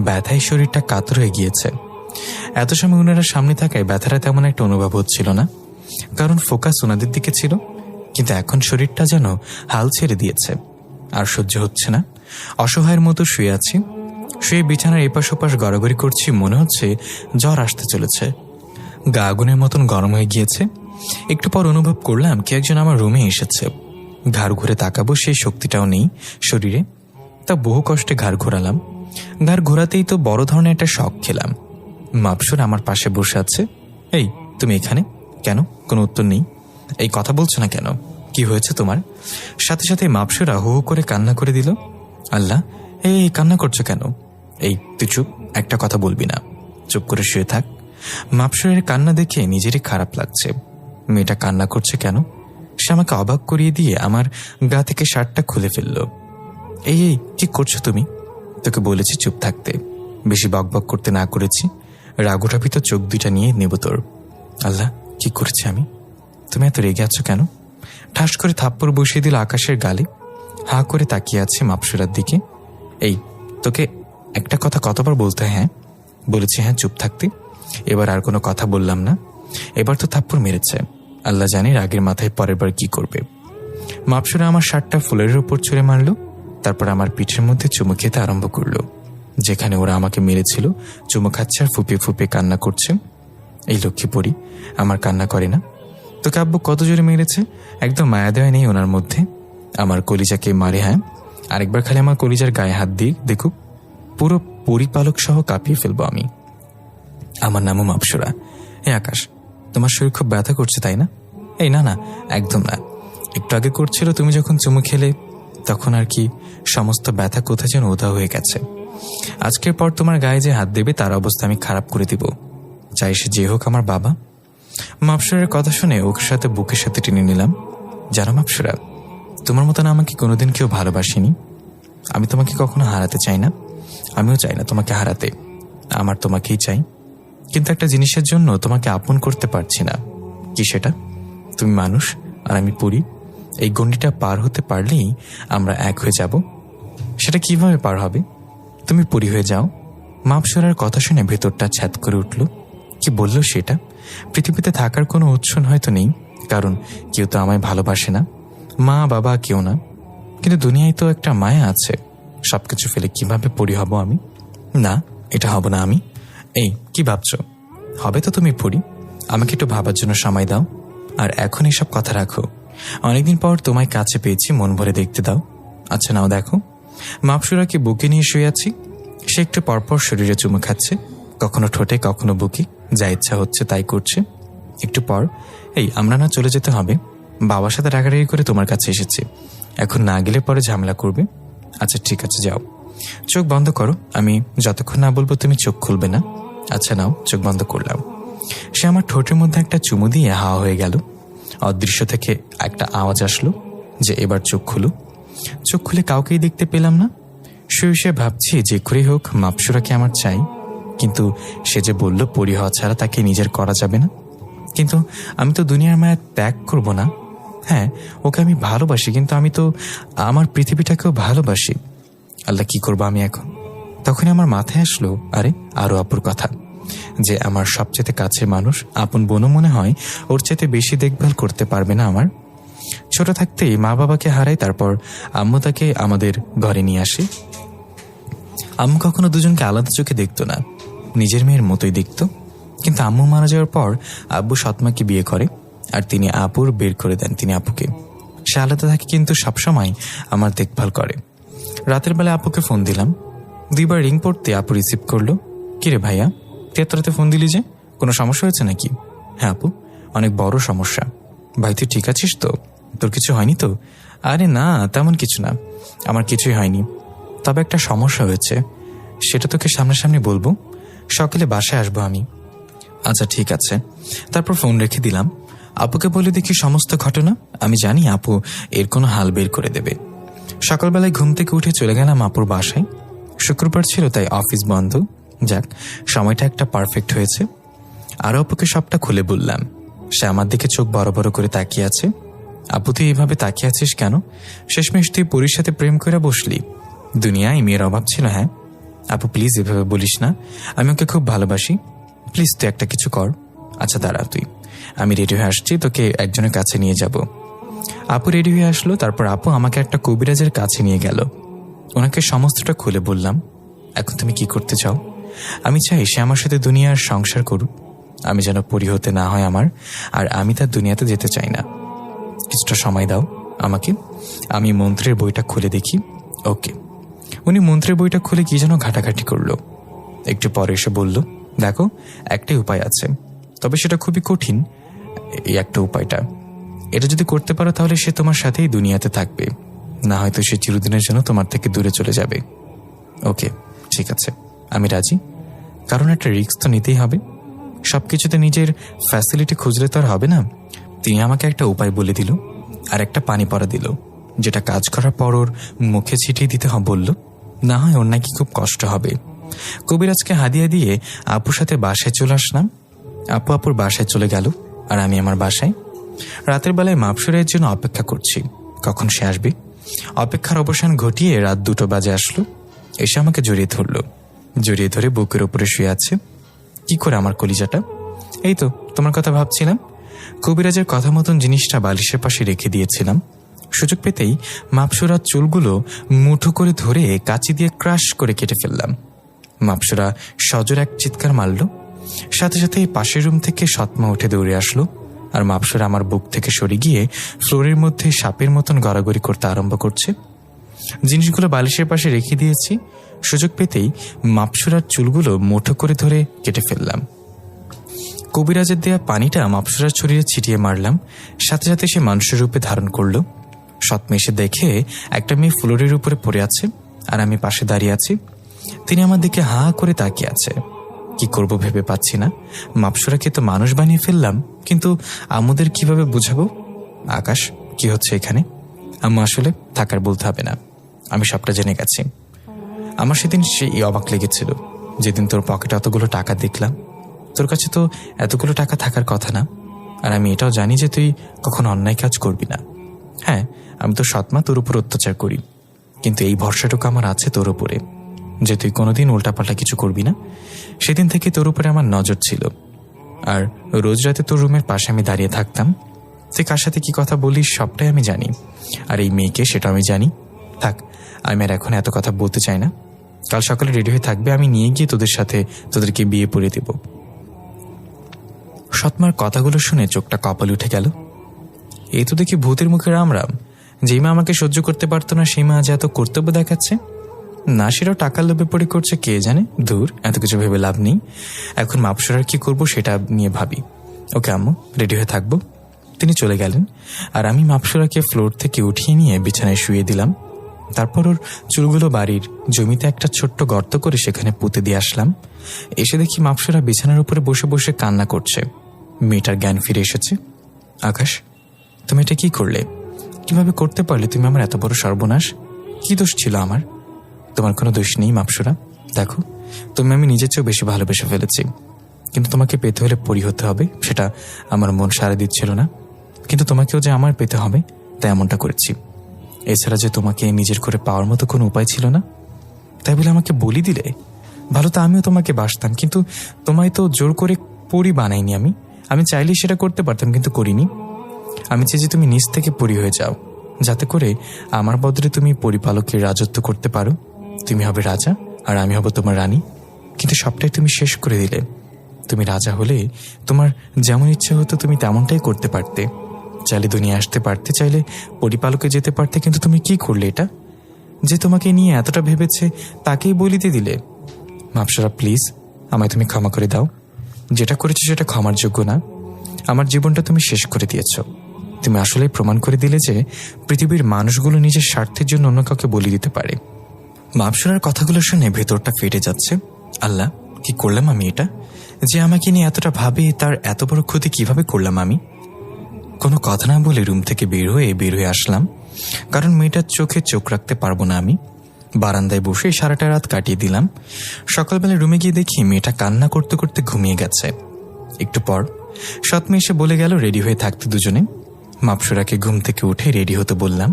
ব্যথায় শরীরটা কাতর হয়ে গিয়েছে। এত সময় ওনারা সামনে থাকায় ব্যথাটা তেমন একটা অনুভব হচ্ছিল না, কারণ ফোকাস ওনাদের দিকে ছিল। কিন্তু এখন শরীরটা যেন হাল ছেড়ে দিয়েছে, আর সহ্য হচ্ছে না। অসহায়ের মতো শুয়ে আছি। শুয়ে বিছানার এপাশ ওপাশ গড়াগড়ি করছি, মনে হচ্ছে জ্বর আসতে চলেছে। গা আগুনের মতন গরম হয়ে গিয়েছে। একটু পর অনুভব করলাম কে একজন আমার রুমে এসেছে। ঘাড় ঘুরে তাকাবো সেই শক্তিটাও নেই শরীরে, তা বহু কষ্টে ঘাড় ঘোরালাম। ঘাড় ঘোরাতেই তো বড় ধরনের একটা শক খেলাম। মাপসর আমার পাশে বসে আছে। এই, তুমি এখানে কেন? কোনো উত্তর নেই। এই, কথা বলছো না কেন? কি হয়েছে তোমার? সাথে সাথে মাপসরা হু হু করে কান্না করে দিল। আল্লাহ, এই কান্না করছো কেন? এই, তুই চুপ, একটা কথা বলবি না, চুপ করে শুয়ে থাক। মাপসরের কান্না দেখে নিজেরই খারাপ লাগছে। মেয়েটা কান্না করছে কেন? সে আমাকে অবাক করিয়ে দিয়ে আমার গা থেকে শার্টটা খুলে ফেলল। এই, কি করছো তুমি? তোকে বলেছি চুপ থাকতে, বেশি বকবক করতে না করেছি। রাগুটাপিত চোখ দুইটা নিয়ে নেব তোর। আল্লাহ, কি করেছি আমি? তুমি এত রেগে আছো কেন? ঠাস করে থাপ্পড় বসিয়ে দিল আকাশের গালে। হা করে তাকিয়ে আছে মাপসরার দিকে। এই, তোকে একটা কথা কতবার বলতে? হ্যাঁ বলেছি, হ্যাঁ চুপ থাকতে। এবার আর কোনো কথা বললাম না। এবার তো থাপ্পড় মেরেছে। আল্লাহ জানে রাগের মাথায় পরের বার কি করবে। মাপসরা আমার শার্টটা ফুলের উপর ছুঁড়ে মারল, তারপর আমার পিঠের মধ্যে চুমু খেতে আরম্ভ করলো। যেখানে ওরা আমাকে মেরেছিল চুমু খাচ্ছে আর ফুপিয়ে ফুপিয়ে কান্না করছে। এই লক্ষ্মী পরি আমার কান্না করে না। তোকে আব্বু কত জোরে মেরেছে, একদম মায়া দেওয়া নেই ওনার মধ্যে। আমার কলিজাকে মারে। হ্যাঁ, আরেকবার খালি আমার কলিজার গায়ে হাত দিয়ে দেখুক, পুরো পরিপালক সহ কাঁপিয়ে ফেলবো আমি। আমার নামও মাপসরা। এই আকাশ, তোমার শরীর খুব ব্যথা করছে তাই না? এই না না, একদম না। একটু আগে করছিল, তুমি যখন চুমু খেলে তখন আর কি সমস্ত ব্যথা কোথায় যেন উধাও হয়ে গেছে। আজকের পর তোমার গায়ে যে হাত দেবে তার অবস্থা আমি খারাপ করে দিব, চাই সে যে হোক আমার বাবা। মাপসরার কথা শুনে ওর সাথে বুকের সাথে টেনে নিলাম। জানো মাপসরা, তোমার মতন আমাকে কোনোদিন কেউ ভালোবাসেনি। আমি তোমাকে কখনো হারাতে চাই না, আমিও চাই না তোমাকে হারাতে। আমার তোমাকেই চাই, কিন্তু একটা জিনিসের জন্য তোমাকে আপন করতে পারছি না। কি সেটা? তুমি মানুষ আর আমি পরি। এই গণ্ডিটা পার হতে পারলেই আমরা এক হয়ে যাব। সেটা কিভাবে পার হবে? তুমি পরি হয়ে যাও। মাপসরার কথা শুনে ভেতরটা ছ্যাদ করে উঠল। কি বলল সেটা? পৃথিবীতে থাকার কোনো উৎসন হয়তো নেই, কারণ কেউ তো আমায় ভালোবাসে না, মা বাবা কেউ না। কিন্তু দুনিয়ায় তো একটা মায়া আছে। সবকিছু ফেলে কিভাবে পরি হব আমি? না, এটা হব না আমি। এই, কি ভাবছ? হবে তো তুমি পরি। আমাকে একটু ভাবার জন্য সময় দাও। আর এখন এসব কথা রাখো। অনেকদিন পর তোমায় কাছে পেয়েছি, মন ভরে দেখতে দাও। আচ্ছা নাও দেখো। মাপসরাকে বুকে নিয়ে শুয়ে আছি। সে একটু পরপর শরীরে চুমু খাচ্ছে, কখনো ঠোঁটে কখনো বুকে, যা ইচ্ছা হচ্ছে তাই করছে। একটু পর, এই আমরা না চলে যেতে হবে? বাবার সাথে রাগারাগি করে তোমার কাছে এসেছি, এখন না গেলে পরে ঝামেলা করবে। আচ্ছা ঠিক আছে, যাও। চোখ বন্ধ করো, আমি যতক্ষণ না বলবো তুমি চোখ খুলবে না। আচ্ছা নাও, চোখ বন্ধ করলাম। সে আমার ঠোঁটের মধ্যে একটা চুমু দিয়ে হাওয়া হয়ে গেল। অদৃশ্য থেকে একটা আওয়াজ আসলো যে এবার চোখ খুলো। চোখ খুলে কাউকেই দেখতে পেলাম না। শুয়ে ভাবছি যে করেই হোক মাপসুরাকে আমার চাই, কিন্তু সে যে বলল পরি হওয়া ছাড়া তাকে নিজের করা যাবে না। কিন্তু আমি তো দুনিয়ার মায়া ত্যাগ করব না। হ্যাঁ, ওকে আমি ভালোবাসি, কিন্তু আমি তো আমার পৃথিবীটাকেও ভালোবাসি। আল্লাহ, কি করবো আমি এখন? তখনই আমার মাথায় আসলো আরো আপুর কথা, যে আমার সবচেয়ে কাছের মানুষ, আপন বোনও মনে হয় ওর চেয়ে বেশি দেখভাল করতে পারবে না আমার। ছোট থাকতেই মা বাবাকে হারাই, তারপর আম্মু তাকে আমাদের ঘরে নিয়ে আসে। আম্মু কখনো দুজনকে আলাদা চোখে দেখতো না, নিজের মেয়ের মতোই দেখতো। কিন্তু আম্মু মারা যাওয়ার পর আব্বু সৎমাকে বিয়ে করে, আর তিনি আপুর বের করে দেন তিনি আপুকে। সে আলাদা থাকে কিন্তু সবসময় আমার দেখভাল করে। রাতের বেলা আপুকে ফোন দিলাম, 2 বার রিং পড়তে আপু রিসিভ করলো। কিরে ভাইয়া, তুই এত রাতে ফোন দিলি যে, কোনো সমস্যা হয়েছে নাকি? হ্যাঁ আপু, অনেক বড় সমস্যা। ভাই তুই ঠিক আছিস তো? তোর কিছু হয়নি তো? আরে না, তেমন কিছু না, আমার কিছুই হয়নি, তবে একটা সমস্যা হয়েছে, সেটা তোকে সামনাসামনি বলবো। সকালে বাসায় আসবো আমি। আচ্ছা ঠিক আছে। তারপর ফোন রেখে দিলাম। আপুকে বলে দেখি সমস্ত ঘটনা। আমি জানি আপু এর কোনো হাল বের করে দেবে। সকালবেলায় ঘুম থেকে উঠে চলে গেলাম আপুর বাসায়। শুক্রবার ছিল, তাই অফিস বন্ধ। যাক, সময়টা একটা পারফেক্ট হয়েছে। আরও আপুকে সবটা খুলে বললাম। সে আমার দিকে চোখ বড় বড় করে তাকিয়ে আছে। আপু তুই এভাবে তাকিয়ে আছিস কেন? শেষমেশ তুই পরীর সাথে প্রেম করে বসলি। দুনিয়ায় মেয়ের অভাব ছিল? হ্যাঁ আপু, প্লিজ এভাবে বলিস না, আমি ওকে খুব ভালোবাসি। প্লিজ তুই একটা কিছু কর। আচ্ছা দাঁড়া তুই, আমি রেডি হয়ে আসছি, তোকে একজনের কাছে নিয়ে যাব। আপু রেডি হয়ে আসলো। তারপর আপু আমাকে একটা কবিরাজের কাছে নিয়ে গেল। ওনাকে সমস্তটা খুলে বললাম। এখন তুমি কি করতে চাও? আমি চাই সে আমার সাথে দুনিয়ার সংসার করুক, আমি যেন পরি হতে না হয় আমার, আর আমি তার দুনিয়াতে যেতে চাই না। কিছুটা সময় দাও আমাকে, আমি মন্ত্রের বইটা খুলে দেখি। ওকে। উনি মন্ত্রের বইটা খুলে কি যেন ঘাটাঘাটি করলো। একটু পরে এসে বলল, দেখো একটাই উপায় আছে, তবে সেটা খুবই কঠিন। এই একটা উপায়টা, এটা যদি করতে পারো তাহলে সে তোমার সাথেই দুনিয়াতে থাকবে, না হয়তো সে চিরদিনের জন্য তোমার থেকে দূরে চলে যাবে। ওকে ঠিক আছে, আমি রাজি, কারণ একটা রিস্ক তো নিতেই হবে। সবকিছুতে নিজের ফ্যাসিলিটি খুঁজলে তো আর হবে না। তিনি আমাকে একটা উপায় বলে দিল, আর একটা পানি পড়া দিল, যেটা কাজ করার পর ওর মুখে ছিটিয়ে দিতে হবে বলল, না হয় ওর নাকি খুব কষ্ট হবে। কবিরাজকে হাদিয়া দিয়ে আপুর সাথে বাসায় চলে আসলাম। আপু আপুর বাসায় চলে গেল, আর আমি আমার বাসায়। রাতের বেলায় মাপসুরের জন্য অপেক্ষা করছি, কখন সে আসবে। অপেক্ষার অবসান ঘটিয়ে রাত 2টো বাজে আসলো। এসে আমাকে জড়িয়ে ধরলো, জড়িয়ে ধরে বুকের উপরে শুয়ে আছে। কি করে আমার কলিজাটা? এই তো তোমার কথা ভাবছিলাম। কবিরাজের কথা মতন জিনিসটা বালিশের পাশে রেখে দিয়েছিলাম। সুযোগ পেতেই মাপসুরার চুলগুলো মুঠো করে ধরে কাঁচি দিয়ে ক্রাশ করে কেটে ফেললাম। মাপসুরা সজোর এক চিৎকার মারল। সাথে সাথে পাশের রুম থেকে সৎমা উঠে দৌড়ে আসলো, আর মাপসুরা আমার বুক থেকে সরে গিয়ে ফ্লোরের মধ্যে সাপের মতন গড়াগড়ি করতে আরম্ভ করছে। জিনিসগুলো বালিশের পাশে রেখে দিয়েছি। সুযোগ পেতেই মাপসুরার চুলগুলো মুঠো করে ধরে কেটে ফেললাম। কবিরাজের দেয়া পানিটা মাপসুরার শরীরে ছিটিয়ে মারলাম। সাথে সাথে সে মানুষের রূপে ধারণ করল। সৎমা এসে দেখে একটা মেয়ে ফ্লোরের উপরে পড়ে আছে, আর আমি পাশে দাঁড়িয়ে আছি। তিনি আমার দিকে হা করে তাকিয়ে আছে। কি করব ভেবে পাচ্ছি না। মাপসুরাকে তো মানুষ বানিয়ে ফেললাম, কিন্তু আমাদের কিভাবে বুঝাবো? আকাশ, কি হচ্ছে এখানে? আম্মু আসলে থাকার বলতে হবে না, আমি সবটা জেনে গেছি। আমার সেদিন সেই অবাক লেগেছিল, যেদিন তোর পকেটে এতগুলো টাকা দেখলাম। তোর কাছে তো এতগুলো টাকা থাকার কথা না, আর আমি এটাও জানি যে তুই কখনো অন্যায় কাজ করবি না। হ্যাঁ, আমি তো সৎমা তোর উপর অত্যাচার করি, কিন্তু এই ভরসাটুকু আমার আছে তোর উপরে, যে তুই কোনোদিন উল্টাপাল্টা কিছু করবি না। সেদিন থেকে তোর উপরে আমার নজর ছিল, আর রোজ রাতে তোর রুমের পাশে আমি দাঁড়িয়ে থাকতাম। তুই কার সাথে কি কথা বলিস সবটাই আমি জানি, আর এই মেয়েকে সেটা আমি জানি। থাক, আমি আর এখন এত কথা বলতে চাই না। কাল সকালে রেডি হয়ে থাকবে, আমি নিয়ে গিয়ে তোদেরকে বিয়ে পড়িয়ে দেব। সৎমার কথাগুলো শুনে চোখটা কপালে উঠে গেল। এই তো দেখি ভূতের মুখে রাম রাম। যেই মা আমাকে সহ্য করতে পারতো না, সেই মা আজ এত কর্তব্য দেখাচ্ছে। না সেটাও টাকার লোভে পড়ে করছে, কে জানে। দূর, এত কিছু ভেবে লাভ নেই। এখন মাপসুরার কি করব সেটা নিয়ে ভাবি। ওকে আম্মু, রেডি হয়ে থাকবো। তিনি চলে গেলেন, আর আমি মাপসুরাকে ফ্লোর থেকে উঠিয়ে নিয়ে বিছানায় শুয়ে দিলাম। তারপর ওর চুলগুলো বাড়ির জমিতে একটা ছোট্ট গর্ত করে সেখানে পুঁতে দিয়ে আসলাম। এসে দেখি মাপসরা বিছানার উপরে বসে বসে কান্না করছে। মেয়েটার জ্ঞান ফিরে এসেছে। আকাশ, তুমি এটা কি করলে? কিভাবে করতে পারলে তুমি আমার এত বড় সর্বনাশ? কি দোষ ছিল আমার? তোমার কোনো দোষ নেই মাপসরা। দেখো, তুমি আমি নিজের চেয়েও বেশি ভালোবেসে ফেলেছি, কিন্তু তোমাকে পেতে হলে পরি হতে হবে, সেটা আমার মন সাড়া দিচ্ছিল না। কিন্তু তোমাকেও যে আমার পেতে হবে তাই এমনটা করেছি। এছাড়া যে তোমাকে নিজের করে পাওয়ার মতো কোনো উপায় ছিল না, তাই বলে আমাকে বলি দিলে। ভালো তো আমিও তোমাকে বাসতাম, কিন্তু তোমায় তো জোর করে পরি বানাইনি। আমি চাইলেই সেটা করতে পারতাম, কিন্তু করিনি। আমি চাই যে তুমি নিজ থেকে পরি হয়ে যাও, যাতে করে আমার বদলে তুমি পরিপালকের রাজত্ব করতে পারো। তুমি হবে রাজা আর আমি হব তোমার রানী। কিন্তু সবটাই তুমি শেষ করে দিলে। তুমি রাজা হলে তোমার যেমন ইচ্ছে হতো তুমি তেমনটাই করতে পারতে। চাইলে দুনিয়া আসতে পারতে, চাইলে পরিপালকে যেতে পারতে, কিন্তু তুমি কি করলে? এটা যে তোমাকে নিয়ে এতটা ভেবেছে তাকেই বলিতে দিলে। মাপসরা, প্লিজ আমায় তুমি ক্ষমা করে দাও। যেটা করেছো সেটা ক্ষমার যোগ্য না। আমার জীবনটা তুমি শেষ করে দিয়েছ। তুমি আসলেই প্রমাণ করে দিলে যে পৃথিবীর মানুষগুলো নিজের স্বার্থের জন্য অন্য কাউকে বলি দিতে পারে। মাপসরার কথাগুলো শুনে ভেতরটা ফেটে যাচ্ছে। আল্লাহ, কি করলাম আমি এটা? যে আমাকে নিয়ে এতটা ভাবে তার এত বড় ক্ষতি কিভাবে করলাম আমি? কোনো কথা না বলে রুম থেকে বের হয়ে আসলাম, কারণ মেয়েটার চোখে চোখ রাখতে পারবো না আমি। বারান্দায় বসে সারাটা রাত কাটিয়ে দিলাম। সকালবেলা রুমে গিয়ে দেখি মেয়েটা কান্না করতে করতে ঘুমিয়ে গেছে। একটু পর সৎমে এসে বলে গেল রেডি হয়ে থাকতে দুজনে। মাপসরাকে ঘুম থেকে উঠে রেডি হতে বললাম।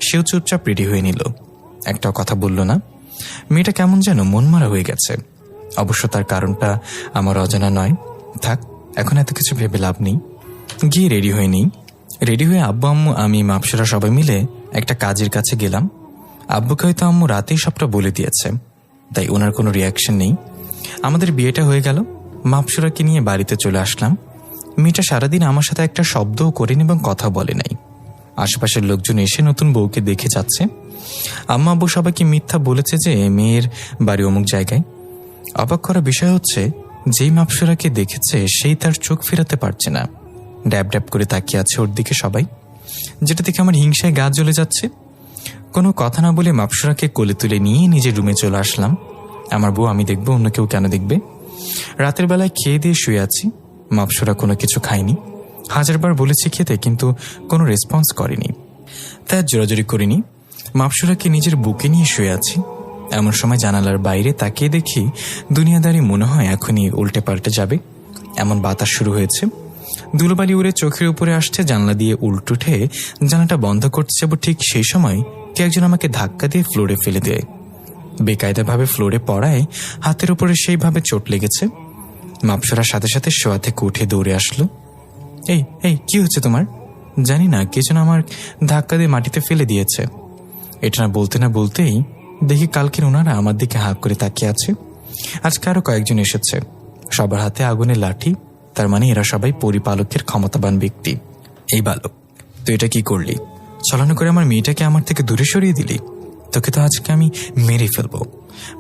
সেও চুপচাপ রেডি হয়ে নিল, একটাও কথা বলল না। মেয়েটা কেমন যেন মনমরা হয়ে গেছে। অবশ্য তার কারণটা আমার অজানা নয়। থাক, এখন এত কিছু ভেবে লাভ নেই। গিয়ে রেডি হয়ে নিই। রেডি হয়ে আব্বু, আম্মু, আমি, মাপসরা সবাই মিলে একটা কাজের কাছে গেলাম। আব্বুকে হয়তো আম্মু রাতেই সবটা বলে দিয়েছে, তাই ওনার কোনো রিয়াকশন নেই। আমাদের বিয়েটা হয়ে গেল। মাপসরাকে নিয়ে বাড়িতে চলে আসলাম। মেয়েটা সারাদিন আমার সাথে একটা শব্দও করেনি এবং কথা বলে নাই। আশেপাশের লোকজন এসে নতুন বউকে দেখে যাচ্ছে। আম্মা আব্বু সবাইকে মিথ্যা বলেছে যে মেয়ের বাড়ি অমুক জায়গায়। অবাক করা বিষয় হচ্ছে, যেই মাপসরাকে দেখেছে সেই তার চোখ ফেরাতে পারছে না। ড্যাব ড্যাব করে তাকিয়ে আছে ওর দিকে সবাই, যেটা দেখে আমার হিংসায় গা জ্বলে যাচ্ছে। কোনো কথা না বলে মাপসরাকে কোলে তুলে নিয়ে নিজের রুমে চলে আসলাম। আমার বউ আমি দেখবো, অন্য কেউ কেন দেখবে? রাতের বেলায় খেয়ে দিয়ে শুয়ে আছি। মাপসরা কোনো কিছু খায়নি। হাজারবার বলেছি খেতে, কিন্তু কোনো রেসপন্স করেনি। তাই জোরাজোরি করিনি। মাপসরাকে নিজের বুকে নিয়ে শুয়ে আছি। এমন সময় জানালার বাইরে তাকিয়ে দেখি দুনিয়াদারি মনে হয় এখনই উল্টে পাল্টে যাবে, এমন বাতাস শুরু হয়েছে। ধুলোবালি উড়ে চোখের উপরে আসছে। জানলা দিয়ে উল্টো উঠে জানালাটা বন্ধ করতে যাব, ঠিক সেই সময় কে একজন আমাকে ধাক্কা দিয়ে ফ্লোরে ফেলে দেয়। বেকায়দাভাবে ফ্লোরে পড়ায় হাতের উপরে সেইভাবে চোট লেগেছে। মাপসরার সাথে সাথে শোয়া থেকে উঠে দৌড়ে আসলো। এই এই কি হচ্ছে তোমার? জানি না, কে যেন আমার ধাক্কা দিয়ে মাটিতে ফেলে দিয়েছে। এটা না বলতেই দেখি কালকের ওনারা আমার দিকে হাঁ করে তাকিয়ে আছে। আজকে আরো কয়েকজন এসেছে, সবার হাতে আগুনের লাঠি। তার মানে এরা সবাই পরিপালকের ক্ষমতাবান ব্যক্তি। এই বালক, তুই এটা কি করলি? ছলনা করে আমার মেয়েটাকে আমার থেকে দূরে সরিয়ে দিলি। তোকে তো আজকে আমি মেরে ফেলবো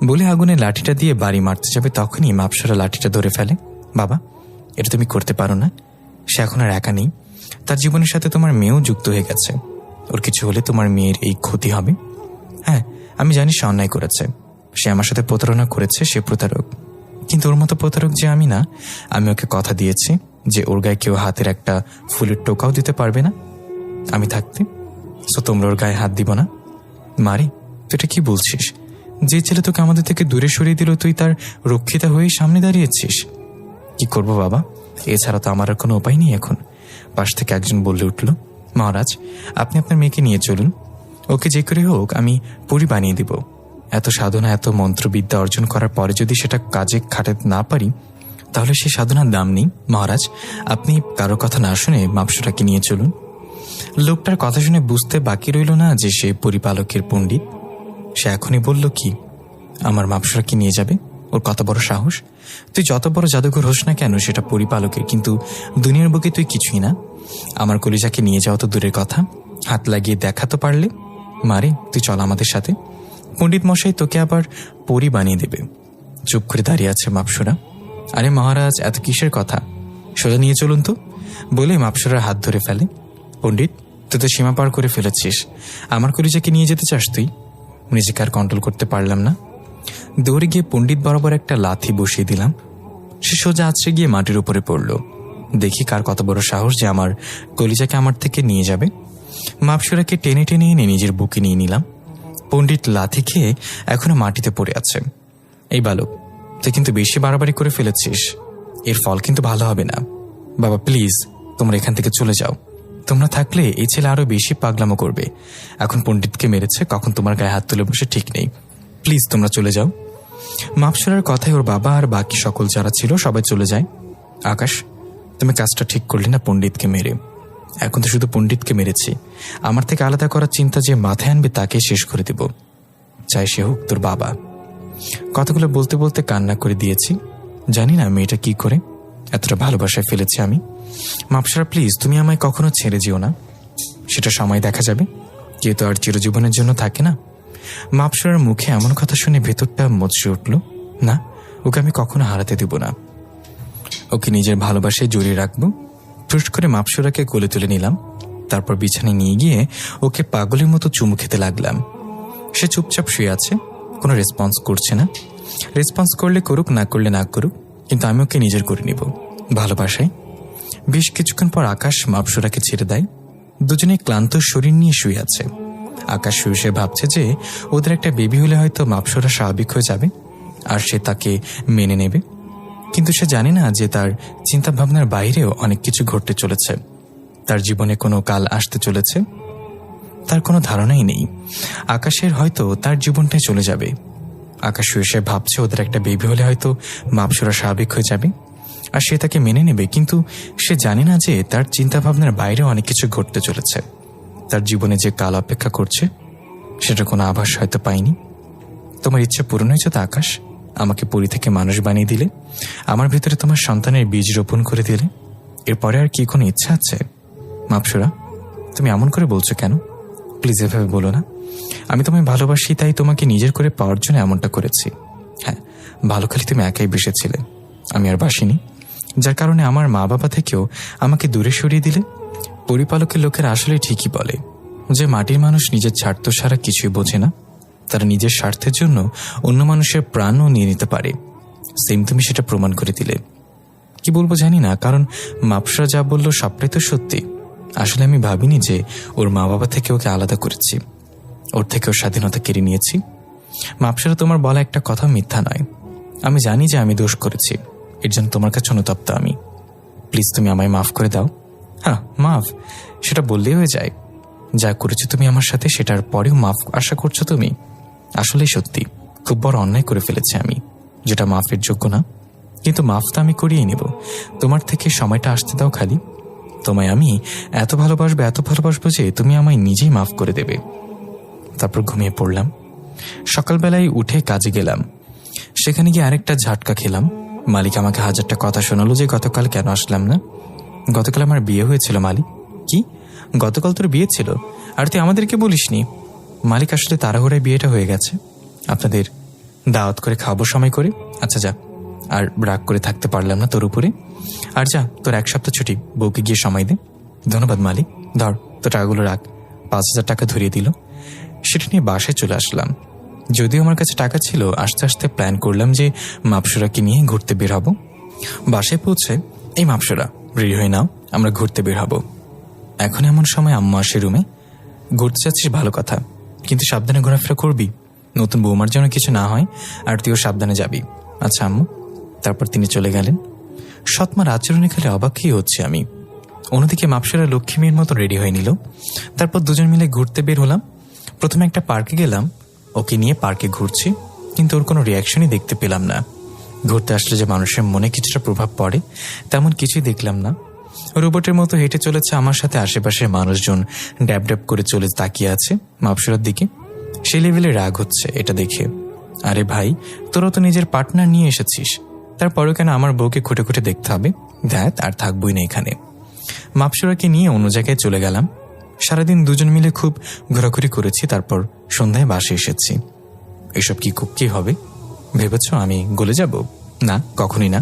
বলে আগুনের লাঠিটা দিয়ে বাড়ি মারতে যাবে, তখনই মাপসরা লাঠিটা ধরে ফেলে। বাবা, এটা তুমি করতে পারো না। সে এখন আর একা নেই, তার জীবনের সাথে তোমার মেয়েও যুক্ত হয়ে গেছে। ওর কিছু হলে তোমার মেয়ের এই ক্ষতি হবে। হ্যাঁ, আমি জানি সে অন্যায় করেছে, সে আমার সাথে প্রতারণা করেছে, সে প্রতারক। কিন্তু ওর মতো প্রতারক যে আমি না। আমি ওকে কথা দিয়েছি যে ওর গায়ে কেউ হাতের একটা ফুলের টোকাও দিতে পারবে না আমি থাকতে। সো তোমরা ওর গায়ে হাত দিব না। মারি, তুই এটা কি বলছিস? যে ছেলে তোকে আমাদের থেকে দূরে সরিয়ে দিল, তুই তার রক্ষিতা হয়েই সামনে দাঁড়িয়েছিস। কি করব বাবা, এছাড়া তো আমার আর কোনো উপায় নেই এখন। পাশ থেকে একজন বলে উঠল, মহারাজ, আপনি আপনার মেয়েকে নিয়ে চলুন। ওকে যে করে হোক আমি পরি বানিয়ে দিব। এত সাধনা, এত মন্ত্রবিদ্যা অর্জন করার পরে যদি সেটা কাজে খাটাতে না পারি, তাহলে সেই সাধনার দাম নেই। মহারাজ, আপনি কারো কথা না শুনে মাপসরাকে নিয়ে চলুন। লোকটার কথা শুনে বুঝতে বাকি রইল না যে সে পরিপালকের পণ্ডিত। সে এখনই বলল, কি আমার মাপসরাকে নিয়ে যাবে? ওর কত বড় সাহস! তুই যত বড় জাদুঘর হোস না কেন, সেটা পরিপালকের, কিন্তু দুনিয়ার বুকে তুই কিছুই না। আমার কলিজাকে নিয়ে যাওয়া তো দূরের কথা, হাত লাগিয়ে দেখা তো পারলে। মারে, তুই চল আমাদের সাথে। পণ্ডিত মশাই তোকে আবার পরি বানিয়ে দেবে। চুপ করে দাঁড়িয়ে আছে মাপসরা। আরে মহারাজ, এত কিসের কথা? সোজা নিয়ে চলুন তো বলে মাপসরার হাত ধরে ফেলে। পণ্ডিত, তুই তো সীমা পার করে ফেলেছিস। আমার কলিজাকে নিয়ে যেতে চাস তুই? নিজেকে আর কন্ট্রোল করতে পারলাম না, দৌড়ে গিয়ে পণ্ডিত বরাবর একটা লাথি বসিয়ে দিলাম। সে সোজা আছড়ে গিয়ে মাটির উপরে পড়ল। দেখি কার কত বড় সাহস যে আমার কলিজাকে আমার থেকে নিয়ে যাবে। মাপসুরাকে টেনে টেনে এনে নিজের বুকে নিয়ে নিলাম। পণ্ডিত লাথি খেয়ে এখনো মাটিতে পড়ে আছে। এই বালক, তুই কিন্তু বেশি বাড়াবাড়ি করে ফেলেছিস, এর ফল কিন্তু ভালো হবে না। বাবা প্লিজ, তোমরা এখান থেকে চলে যাও। তোমরা থাকলে এই ছেলে আরো বেশি পাগলামো করবে। এখন পণ্ডিতকে মেরেছে, কখন তোমার গায়ে হাত তুলে বসে ঠিক নেই। প্লিজ তোমরা চলে যাও। মাপসুরার কথায় ওর বাবা আর বাকি সকল যারা ছিল সবাই চলে যায়। আকাশ, তুমি কাজটা ঠিক করলে না পণ্ডিতকে মেরে। এখন তো শুধু পণ্ডিতকে মেরেছি, আমার থেকে আলাদা করার চিন্তা যে মাথায় আনবে তাকে শেষ করে দেব, চাই সে হোক তোর বাবা। কথাগুলো বলতে বলতে কান্না করে দিয়েছি। জানি না মেয়েটা কি করে এতটা ভালোবাসায় ফেলেছে আমি। মাপসুরা প্লিজ, তুমি আমায় কখনো ছেড়ে যেও না। সেটা সময় দেখা যাবে, কেউ তো আর চিরজীবনের জন্য থাকে না। মাপসুরার মুখে এমন কথা শুনে ভেতরটা মচড়ে উঠল। না, ওকে আমি কখনো হারাতে দেব না। ওকে নিজের ভালোবাসায় জড়িয়ে রাখবো। টুস করে মাপসুরাকে কোলে তুলে নিলাম। তারপর বিছানায় নিয়ে গিয়ে ওকে পাগলের মতো চুমু খেতে লাগলাম। সে চুপচাপ শুয়ে আছে, কোনো রেসপন্স করছে না। রেসপন্স করলে করুক, না করলে না করুক, কিন্তু আমি ওকে নিজের করে নিব ভালোবাসায়। বেশ কিছুক্ষণ পর আকাশ মাপসুরাকে ছেড়ে দেয়। দুজনেই ক্লান্ত শরীর নিয়ে শুয়ে আছে। আকাশ শুয়ে শুয়ে ভাবছে যে ওদের একটা বেবি হলে হয়তো মাপসুরা স্বাভাবিক হয়ে যাবে আর সে তাকে মেনে নেবে। কিন্তু সে জানে না যে তার চিন্তা ভাবনার বাইরেও অনেক কিছু ঘটতে চলেছে। তার জীবনে কোনো কাল আসতে চলেছে, তার কোনো ধারণাই নেই। আকাশের হয়তো তার জীবনটাই চলে যাবে। আকাশ শুয়ে শুয়ে ভাবছে ওদের একটা বেবি হলে হয়তো মাপসুরা স্বাভাবিক হয়ে যাবে আর সে তাকে মেনে নেবে। কিন্তু সে জানে না যে তার চিন্তা ভাবনার বাইরেও অনেক কিছু ঘটতে চলেছে। তার জীবনে যে কাল অপেক্ষা করছে সেটা কোনো আভাস হয়তো পায়নি। তোমার ইচ্ছে পূরণ হয়েছে তো আকাশ? আমাকে পরী থেকে মানুষ বানিয়ে দিলে, আমার ভিতরে তোমার সন্তানের বীজ রোপণ করে দিলে। এরপরে আর কি কোনো ইচ্ছা আছে? মাপসুরা, তুমি এমন করে বলছো কেন? প্লিজ এভাবে বলো না। আমি তোমায় ভালোবাসি, তাই তোমাকে নিজের করে পাওয়ার জন্য এমনটা করেছি। হ্যাঁ, ভালো খালি তুমি একাই বেসেছিলে, আমি আর বাসিনি। যার কারণে আমার মা বাবা থেকেও আমাকে দূরে সরিয়ে দিলে। পরিপালকের লোকেরা আসলে ঠিকই বলে যে মাটির মানুষ নিজের স্বার্থ ছাড়া কিছুই বোঝে না। তারা নিজের স্বার্থের জন্য অন্য মানুষের প্রাণও নিয়ে নিতে পারে। সেম তুমি সেটা প্রমাণ করে দিলে। কি বলবো জানি না, কারণ মাপসুরা যা বললো সবটাই তো সত্যি। আসলে আমি ভাবিনি যে ওর মা বাবা থেকে ওকে আলাদা করেছি, ওর থেকে ওর স্বাধীনতা কেড়ে নিয়েছি। মাপসুরা, তোমার বলা একটা কথা মিথ্যা নয়। আমি জানি যে আমি দোষ করেছি, এর জন্য তোমার কাছে অনুতপ্ত আমি। প্লিজ তুমি আমায় মাফ করে দাও। হ্যাঁ, মাফ সেটা বললেই হয়ে যায়। যা করেছো তুমি আমার সাথে, সেটার পরেও মাফ আশা করছো তুমি? আসলেই সত্যি খুব বড় অন্যায় করে ফেলেছি আমি, যেটা মাফের যোগ্য না। কিন্তু মাফ তো আমি করিয়ে নেব, তোমার থেকে সময়টা আসতে দাও খালি। তোমায় আমি এত ভালোবাসবো যে তুমি আমায় নিজেই মাফ করে দেবে। তারপর ঘুমিয়ে পড়লাম। সকালবেলায় উঠে কাজে গেলাম। সেখানে গিয়ে আরেকটা ঝাটকা খেলাম। মালিক আমাকে 1000টা কথা শোনালো যে গতকাল কেন আসলাম না। গতকাল আমার বিয়ে হয়েছিল মালিক। কি? গতকাল তোর বিয়ে ছিল? আর তুই আমাদেরকে বলিসনি? মালিক, আসলে তাড়াহুড়ায় বিয়েটা হয়ে গেছে, আপনাদের দাওয়াত করে খাবো সময় করে। আচ্ছা যা, আর রাগ করে থাকতে পারলাম না তোর উপরে। আর যা, তোর 1 সপ্তাহ ছুটি, বউকে গিয়ে সময় দে। ধন্যবাদ মালিক, ধর তোর টাকাগুলো রাখ। 5000 টাকা ধরিয়ে দিল। সেটা নিয়ে বাসায় চলে আসলাম। যদিও আমার কাছে টাকা ছিল, আস্তে আস্তে প্ল্যান করলাম যে মাপসুরাকে নিয়ে ঘুরতে বের হব। বাসায় পৌঁছে, এই মাপসুরা রেডি হয়ে নাও, আমরা ঘুরতে বের হব। এখন এমন সময় আম্মা আসে রুমে। ঘুরতে যাচ্ছিস ভালো কথা, কিন্তু সাবধানে ঘোরাফেরা করবি, নতুন বৌমার যেন কিছু না হয়, আর তুইও সাবধানে যাবি। আচ্ছা আম্মু। তারপর তিনি চলে গেলেন। সৎমার আচরণে খালি অবাকই হচ্ছে আমি। অন্যদিকে মাপসুরা লক্ষ্মী মেয়ের মতো রেডি হয়ে নিল। তারপর দুজন মিলে ঘুরতে বের হলাম। প্রথমে একটা পার্কে গেলাম। ওকে নিয়ে পার্কে ঘুরছি, কিন্তু ওর কোনো রিয়াকশনই দেখতে পেলাম না। ঘুরতে আসলে যে মানুষের মনে কিছুটা প্রভাব পড়ে, তেমন কিছুই দেখলাম না। রোবটের মতো হেঁটে চলেছে আমার সাথে। আশেপাশের মানুষজন ড্যাব ড্যাব করে চলে তাকিয়ে আছে মাপসুরার দিকে। সেই লেভেলে রাগ হচ্ছে এটা দেখে। আরে ভাই, তোরা তো নিজের পার্টনার নিয়ে এসেছিস, তারপরেও কেন আমার বউকে খুঁটে খুঁটে দেখতে হবে? দেখ, আর থাকবই না এখানে। মাপসুরাকে নিয়ে অন্য জায়গায় চলে গেলাম। সারাদিন দুজন মিলে খুব ঘোরাঘুরি করেছি। তারপর সন্ধ্যায় বাসে এসেছি। এসব কি হবে ভেবেছ? আমি গলে যাব? না, কখনই না।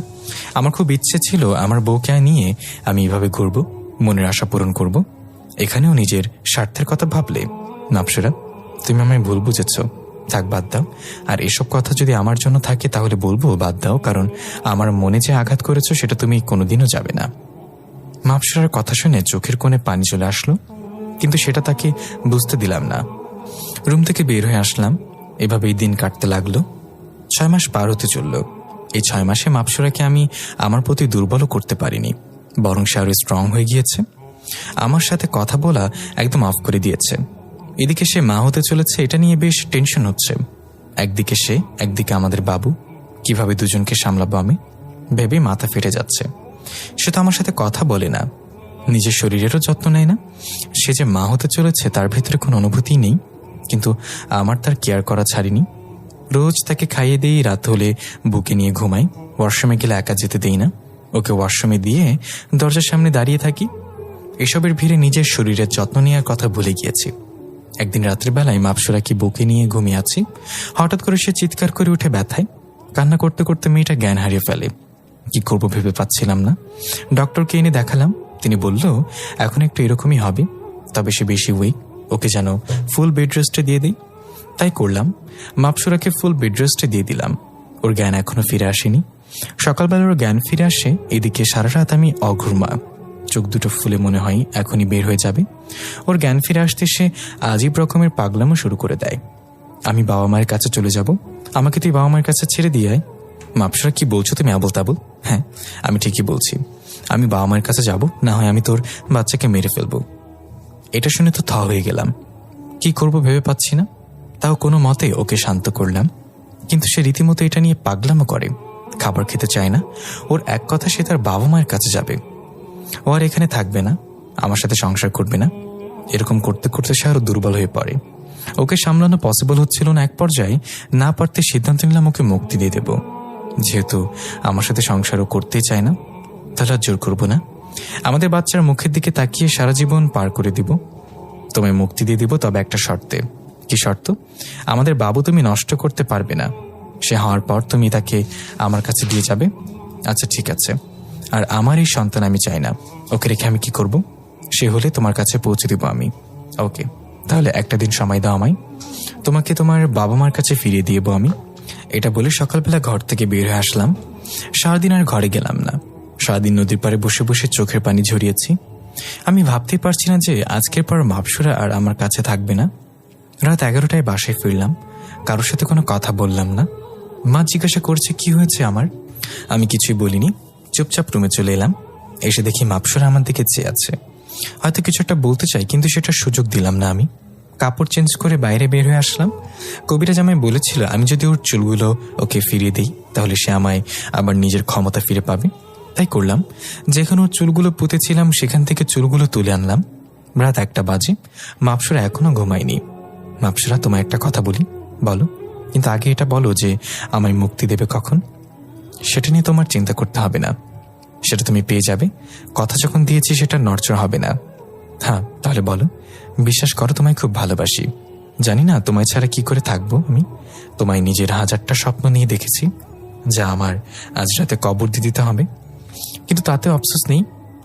আমার খুব ইচ্ছে ছিল আমার বউকে নিয়ে আমি এভাবে ঘুরবো, মনের আশা পূরণ করব। এখানেও নিজের স্বার্থের কথা ভাবলে? মাপসরা, তুমি আমায় ভুল বুঝেছ। থাক, বাদ দাও। আর এসব কথা যদি আমার জন্য থাকে তাহলে বলবো বাদ দাও, কারণ আমার মনে যে আঘাত করেছ সেটা তুমি কোনোদিনও যাবে না। মাপসরার কথা শুনে চোখের কোণে পানি চলে আসলো, কিন্তু সেটা তাকে বুঝতে দিলাম না। রুম থেকে বের হয়ে আসলাম। এভাবেই দিন কাটতে লাগলো। 6 মাস পার হতে চলল। এই 6 মাসে মাপসরাকে আমি আমার প্রতি দুর্বলও করতে পারিনি, বরং সে আরো স্ট্রং হয়ে গিয়েছে। আমার সাথে কথা বলা একদম অফ করে দিয়েছে। এদিকে সে মা হতে চলেছে, এটা নিয়ে বেশ টেনশন হচ্ছে। একদিকে সে, একদিকে আমাদের বাবু। কিভাবে দুজনকে সামলাবো আমি ভেবে মাথা ফেটে যাচ্ছে। সে তো আমার সাথে কথা বলে না, নিজের শরীরেরও যত্ন নেয় না। সে যে মা হতে চলেছে তার ভিতরে কোনো অনুভূতি নেই, কিন্তু আমার তার কেয়ার করা ছাড়িনি। রোজ তাকে খাইয়ে দিই, রাত হলে বুকে নিয়ে ঘুমাই। ওয়াশরুমে গেলে একা যেতে দেই না, ওকে ওয়াশরুমে দিয়ে দরজার সামনে দাঁড়িয়ে থাকি। এসবের ভিড়ে নিজের শরীরের যত্ন নেওয়ার কথা ভুলে গিয়েছি। একদিন রাত্রিবেলায় মাপসরাকে বুকে নিয়ে ঘুমিয়ে আছি। হঠাৎ করে সে চিৎকার করে উঠে ব্যথায় কান্না করতে করতে মেয়েটা জ্ঞান হারিয়ে ফেলে। কি করবো ভেবে পাচ্ছিলাম না। ডক্টরকে এনে দেখালাম। তিনি বলল এখন একটু এরকমই হবে, তবে সে বেশি উইক, ওকে যেন ফুল বেড রেস্টে দিয়ে দিই। তাই করলাম, মাপসরাকে ফুল বেড রেস্টে দিয়ে দিলাম। ওর জ্ঞান এখনো ফিরে আসেনি। সকালবেলা ওর জ্ঞান ফিরে আসে, এদিকে সারা রাত আমি অঘুরমা। চোখ দুটো ফুলে মনে হয় এখনই বের হয়ে যাবে। ওর জ্ঞান ফিরে আসতে সে আজীব রকমের পাগলামো শুরু করে দেয়। আমি বাবা মায়ের কাছে চলে যাব, আমাকে তুই বাবা মায়ের কাছে ছেড়ে দিয়ে আয়। মাপসরা, কি বলছো তুমি আবল তাবল? হ্যাঁ, আমি ঠিকই বলছি। আমি বাবা মায়ের কাছে যাব, না হয় আমি তোর বাচ্চাকে মেরে ফেলবো। এটা শুনে তো থ হয়ে গেলাম। কি করব ভেবে পাচ্ছি না। তাও কোনো মতে ওকে শান্ত করলাম, কিন্তু সে রীতিমতো এটা নিয়ে পাগলামো করে। খাবার খেতে চায় না। ওর এক কথা, সে তার বাবা মায়ের কাছে যাবে। ও আর এখানে থাকবে না, আমার সাথে সংসার করবে না। এরকম করতে করতে সে আরো দুর্বল হয়ে পড়ে। ওকে সামলানো পসিবল হচ্ছিল না। এক পর্যায়ে না পারতে সিদ্ধান্ত নিলাম ওকে মুক্তি দিয়ে দেব। যেহেতু আমার সাথে সংসারও করতে চায় না, তাহলে আর জোর করবো না। আমাদের বাচ্চার মুখের দিকে তাকিয়ে সারা জীবন পার করে দিব। তোমায় মুক্তি দিয়ে দিব, তবে একটা শর্তে। কি শর্ত? আমাদের বাবু তুমি নষ্ট করতে পারবে না। সে হওয়ার পর তুমি তাকে আমার কাছে দিয়ে যাবে। আচ্ছা ঠিক আছে। আর আমার এই সন্তান আমি চাই না। ওকে রেখে আমি কি করব? সে হলে তোমার কাছে পৌঁছে দিব আমি। ওকে, তাহলে একটা দিন সময় দাও আমায়, তোমাকে তোমার বাবা মার কাছে ফিরিয়ে দিয়েব আমি। এটা বলে সকালবেলা ঘর থেকে বের হয়ে আসলাম। সারাদিন আর ঘরে গেলাম না। সারাদিন নদীর পাড়ে বসে বসে চোখের পানি ঝরিয়েছি। আমি ভাবতেই পারছি না যে আজকের পর মাপসরা আর আমার কাছে থাকবে না। রাত 11টায় বাসায় ফিরলাম। কারোর সাথে কোনো কথা বললাম না। মা জিজ্ঞাসা করছে কি হয়েছে আমার। আমি কিছুই বলিনি, চুপচাপ রুমে চলে এলাম। এসে দেখি মাপসরা আমার দিকে চেয়ে আছে। হয়তো কিছু একটা বলতে চাই, কিন্তু সেটা সুযোগ দিলাম না আমি। কাপড় চেঞ্জ করে বাইরে বের হয়ে আসলাম। কবিরাজ আমায় বলেছিল আমি যদি ওর চুলগুলো ওকে ফিরিয়ে দিই তাহলে সে আমায় আবার নিজের ক্ষমতা ফিরে পাবে। তাই করলাম। যেখানে ওর চুলগুলো পুঁতেছিলাম সেখান থেকে চুলগুলো তুলে আনলাম। রাত 1টা বাজে। মাপসরা এখনো ঘুমায়নি। মাপসরা, তোমায় একটা কথা বলি। বলো, কিন্তু আগে এটা বলো যে আমায় মুক্তি দেবে কখন। সেটা নিয়ে তোমার চিন্তা করতে হবে না, সেটা তুমি পেয়ে যাবে। কথা যখন দিয়েছি সেটা নড়চড় হবে না। হ্যাঁ, তাহলে বলো। বিশ্বাস করো, তোমায় খুব ভালোবাসি। জানি না তোমায় ছাড়া কি করে থাকবো আমি। তোমায় নিজের 1000টা স্বপ্ন নিয়ে দেখেছি, যা আমার আজ রাতে কবর দিয়ে দিতে হবে। কিন্তু তাতে আফসোস নেই।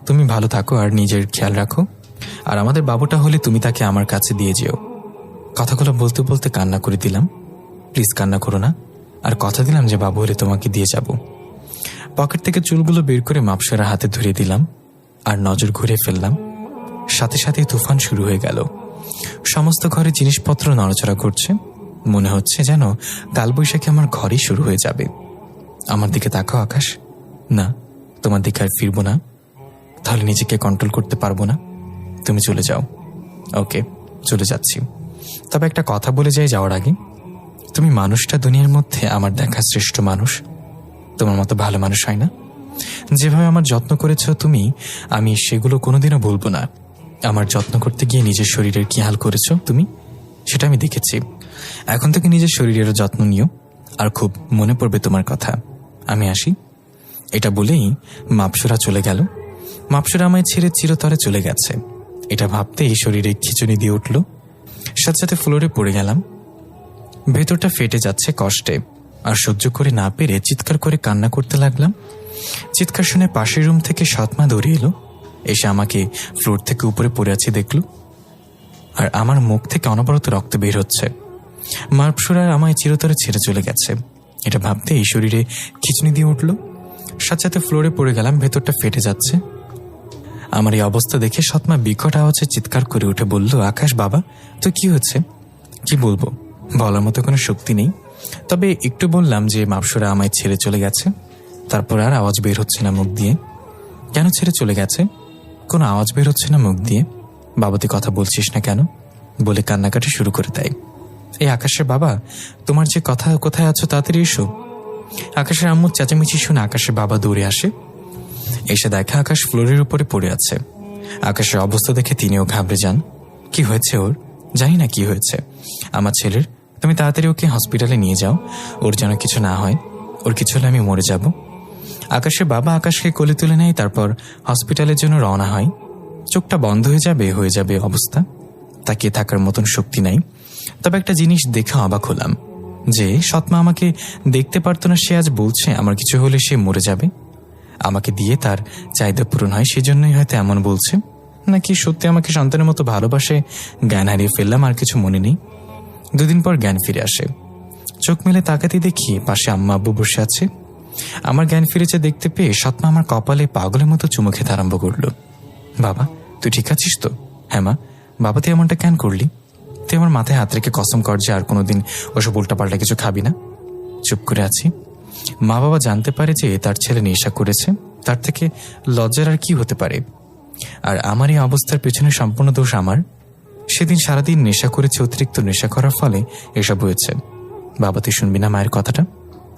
তুমি ভালো থাকো আর নিজের খেয়াল রাখো। আর আমাদের বাবুটা হলে তুমি তাকে আমার কাছে দিয়ে যেও। কথাগুলো বলতে বলতে কান্না করে দিলাম। প্লিজ কান্না করো না। আর কথা দিলাম যে বাবু হলে তোমাকে দিয়ে যাব। পকেট থেকে চুলগুলো বের করে মাপসরা হাতে ধরিয়ে দিলাম আর নজর ঘুরে ফেললাম। সাথে সাথে তুফান শুরু হয়ে গেল। সমস্ত ঘরে জিনিসপত্র নড়াচড়া করছে। মনে হচ্ছে যেন কালবৈশাখী আমার ঘরেই শুরু হয়ে যাবে। আমার দিকে তাকাও আকাশ। না, তোমার দিকে আর ফিরবো না। তাহলে নিজেকে কন্ট্রোল করতে পারবো না। তুমি চলে যাও। ওকে, চলে যাচ্ছি। তবে একটা কথা বলে যাই যাওয়ার আগে, তুমি মানুষটা দুনিয়ার মধ্যে আমার দেখা শ্রেষ্ঠ মানুষ। তোমার মতো ভালো মানুষ হয় না। যেভাবে আমার যত্ন করেছ তুমি, আমি সেগুলো কোনোদিনও ভুলবো না। আমার যত্ন করতে গিয়ে নিজের শরীরের কি হাল করেছ তুমি, সেটা আমি দেখেছি। এখন থেকে নিজের শরীরেরও যত্ন নিও, আর খুব মনে পড়বে তোমার কথা। আমি আসি। এটা বলেই মাপসরা চলে গেল। মাপসরা আমায় ছেড়ে চিরতরে চলে গেছে। এটা ভাবতেই শরীরে খিঁচুনি দিয়ে উঠল। সাথে সাথে ফ্লোরে পড়ে গেলাম। ভেতরটা ফেটে যাচ্ছে কষ্টে। আর সহ্য করে না পেরে চিৎকার করে কান্না করতে লাগলাম। চিৎকার শুনে পাশের রুম থেকে সৎমা দৌড়ে এলো। এসে আমাকে ফ্লোর থেকে উপরে পড়ে আছি দেখল, আর আমার মুখ থেকে অনবরত রক্ত বের হচ্ছে। মাপসুরার আমায় চিরতরে ছেড়ে চলে গেছে এটা ভাবতে এই শরীরে খিচুনি দিয়ে উঠল। সাথে সাথে ফ্লোরে পড়ে গেলাম, ভেতরটা ফেটে যাচ্ছে। আমার এই অবস্থা দেখে সৎমা বিকট আওয়াজে চিৎকার করে উঠে বলল, আকাশ বাবা, তো কি হচ্ছে? কি বলবো, বলার মতো কোনো শক্তি নেই। তবে একটু বললাম যে মাপসুরা আমায় ছেড়ে চলে গেছে। তারপর আর আওয়াজ বের হচ্ছে না মুখ দিয়ে। কেন ছেড়ে চলে গেছে? কোনো আওয়াজ বের হচ্ছে না মুখ দিয়ে। বাবা তুই কথা বলছিস না কেন বলে কান্নাকাটি শুরু করে দেয়। এই আকাশের বাবা, তোমার যে কথা, কোথায় আছো, তাড়াতাড়ি এসো। আকাশের আম্মুর চেঁচামেচি শুনে আকাশের বাবা দৌড়ে আসে। এসে দেখে আকাশ ফ্লোরের উপরে পড়ে আছে। আকাশের অবস্থা দেখে তিনিও ঘাবড়ে যান। কি হয়েছে ওর? জানি না কি হয়েছে আমার ছেলের। তুমি তাড়াতাড়ি ওকে হসপিটালে নিয়ে যাও, ওর যেন কিছু না হয়। ওর কিছু হলে আমি মরে যাব। আকাশের বাবা আকাশকে কোলে তুলে নেয়, তারপর হসপিটালের জন্য রওনা হয়। চোখটা বন্ধ হয়ে যাবে অবস্থা, তাকিয়ে থাকার মতন শক্তি নাই। তবে একটা জিনিস দেখে অবাক হলাম যে সৎমা আমাকে দেখতে পারতো না, সে আজ বলছে আমার কিছু হলে সে মরে যাবে। আমাকে দিয়ে তার চাহিদা পূরণ হয়, সেজন্যই হয়তো এমন বলছে। নাকি সত্যি আমাকে সন্তানের মতো ভালোবাসে, জ্ঞান হারিয়ে ফেললাম, আর কিছু মনে নেই। দুদিন পর জ্ঞান ফিরে আসে। চোখ মেলে তাকাতে দেখি পাশে আম্মা আব্বু বসে আছে। আমার জ্ঞান ফিরেছে দেখতে পেয়ে সৎমা আমার কপালে পাগলের মতো চুমু খেতে আরম্ভ করলো। বাবা তুই ঠিক আছিস তো? হ্যাঁ মা। বাবা তুই এমনটা কেন করলি? তুই আমার মাথায় হাত রেখে কসম কর যে আর কোনোদিন ওসব উল্টাপাল্টা কিছু খাবি না। চুপ করে আছি। মা বাবা জানতে পারে যে তার ছেলে নেশা করেছে, তার থেকে লজ্জার আর কি হতে পারে? আর আমার এই অবস্থার পেছনে সম্পূর্ণ দোষ আমার। সেদিন সারাদিন নেশা করেছে, অতিরিক্ত নেশা করার ফলে এসব হয়েছে। বাবা তুই শুনবি না মায়ের কথাটা?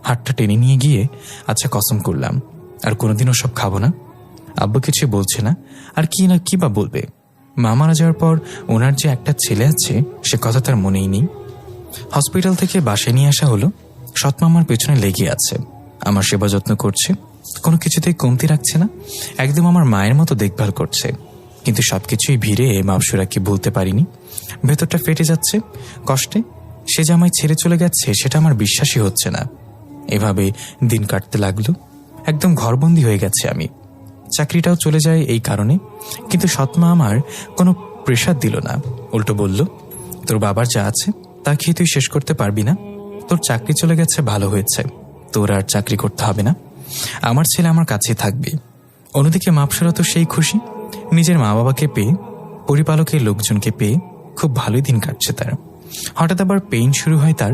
হাতটা টেনে নিয়ে গিয়ে আচ্ছা কসম করলাম আর কোনোদিন ওসব খাবো না। আব্বু কিছু বলছে না, আর কি বা বলবে? মা মারা যাওয়ার পর ওনার যে একটা ছেলে আছে সে কথা তার মনেই নেই। হসপিটাল থেকে বাসায় নিয়ে আসা হলো। সৎমা আমার পেছনে লেগে আছে, আমার সেবা যত্ন করছে, কোনো কিছুতেই কমতি রাখছে না, একদম আমার মায়ের মতো দেখভাল করছে। কিন্তু সবকিছুই ভিড়ে মাপসুরাকে বলতে পারিনি। ভেতরটা ফেটে যাচ্ছে কষ্টে। সে যে আমায় ছেড়ে চলে গেছে সেটা আমার বিশ্বাসই হচ্ছে না। এভাবে দিন কাটতে লাগলো। একদম ঘরবন্দি হয়ে গেছে আমি। চাকরিটাও চলে যায় এই কারণে। কিন্তু সৎমা আমার কোনো প্রেশার দিল না, উল্টো বলল, তোর বাবার যা আছে তা খেয়ে তুই শেষ করতে পারবি না। তোর চাকরি চলে গেছে, ভালো হয়েছে, তোর আর চাকরি করতে হবে না, আমার ছেলে আমার কাছে থাকবে। অন্যদিকে মাপসুরা তো সেই খুশি, নিজের মা বাবাকে পেয়ে, পরিপালকের লোকজনকে পেয়ে খুব ভালোই দিন কাটছে তার। হঠাৎ আবার পেইন শুরু হয় তার।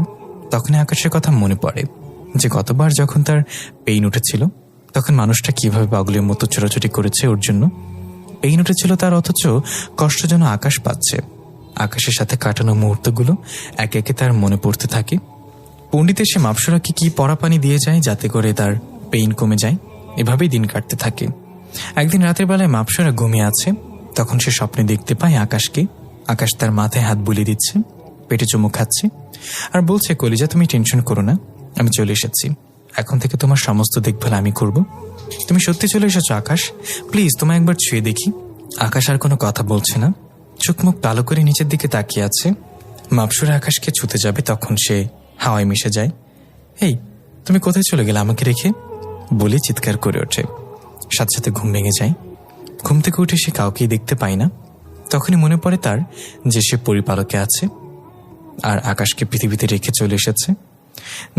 তখনই আকাশের কথা মনে পড়ে যে গতবার যখন তার পেইন উঠেছিল তখন মানুষটা কিভাবে পাগলের মতো ছোটাছুটি করেছে ওর জন্য। পেইন উঠেছিল তার, অথচ কষ্ট যেন আকাশ পাচ্ছে। আকাশের সাথে কাটানো মুহূর্তগুলো একে একে তার মনে পড়তে থাকে। পণ্ডিত এসে মাপসুরাকে কি পরা পানি দিয়ে যায় যাতে করে তার পেইন কমে যায়। এভাবেই দিন কাটতে থাকে। একদিন রাতের বেলায় মাপসুরা ঘুমিয়ে আছে, তখন সে স্বপ্নে দেখতে পায় আকাশকে। আকাশ তার মাথায় হাত বুলিয়ে দিচ্ছে, পেটে চুমু খাচ্ছে আর বলছে, কলিজা তুমি টেনশন করো না, আমি চলে এসেছি। এখন থেকে তোমার সমস্ত দেখভাল আমি করব। তুমি সত্যি চলে এসেছো আকাশ, প্লিজ তোমায় একবার ছুঁয়ে দেখি। আকাশ আর কোনো কথা বলছে না, চোখ মুখ কালো করে নিচের দিকে তাকিয়ে আছে। মাপসুরা আকাশকে ছুতে যাবে তখন সে হাওয়ায় মিশে যায়। এই তুমি কোথায় চলে গেলে আমাকে রেখে বলে চিৎকার করে ওঠে। সাথে সাথে ঘুম ভেঙে যায়। ঘুম থেকে উঠে সে কাউকেই দেখতে পায় না। তখনই মনে পড়ে তার যে সে পরিপালকে আছে আর আকাশকে পৃথিবীতে রেখে চলে এসেছে।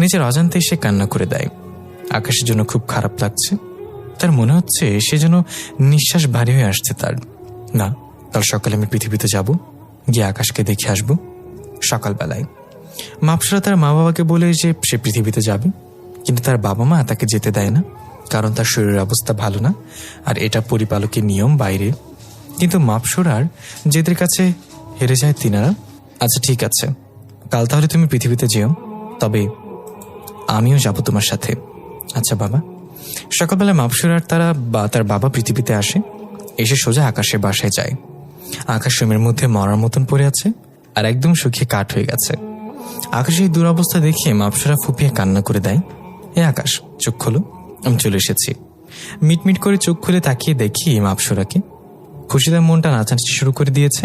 নিজের অজান্তে সে কান্না করে দেয়। আকাশের জন্য খুব খারাপ লাগছে। তার মনে হচ্ছে সে যেন নিঃশ্বাস ভারী হয়ে আসছে তার। না, কাল সকালে আমি পৃথিবীতে যাব, গিয়ে আকাশকে দেখে আসব। সকালবেলায় মাপসুরা তার মা বাবাকে বলে যে সে পৃথিবীতে যাবে, কিন্তু তার বাবা মা তাকে যেতে দেয় না, কারণ তার শরীরের অবস্থা ভালো না আর এটা পরিপালকের নিয়ম বাইরে। কিন্তু মাপসুরার যেদের কাছে হেরে যায় তিনারা। আচ্ছা ঠিক আছে, কাল তাহলে তুমি পৃথিবীতে যেও, তবে আমিও যাব তোমার সাথে। আচ্ছা বাবা। সকালবেলায় মাপসুরার তার বাবা পৃথিবীতে আসে। এসে সোজা আকাশের বাসায় যায়। আকাশ রুমের মধ্যে মরার মতন পড়ে আছে আর একদম শুকিয়ে কাঠ হয়ে গেছে। আকাশের এই দুরবস্থা দেখে মাপসুরা ফুপিয়ে কান্না করে দেয়। এ আকাশ চোখ খোলো, আমি চলে এসেছি। মিটমিট করে চোখ খুলে তাকিয়ে দেখি মাপসুরাকে। খুশিতে মনটা নাচানাচি শুরু করে দিয়েছে।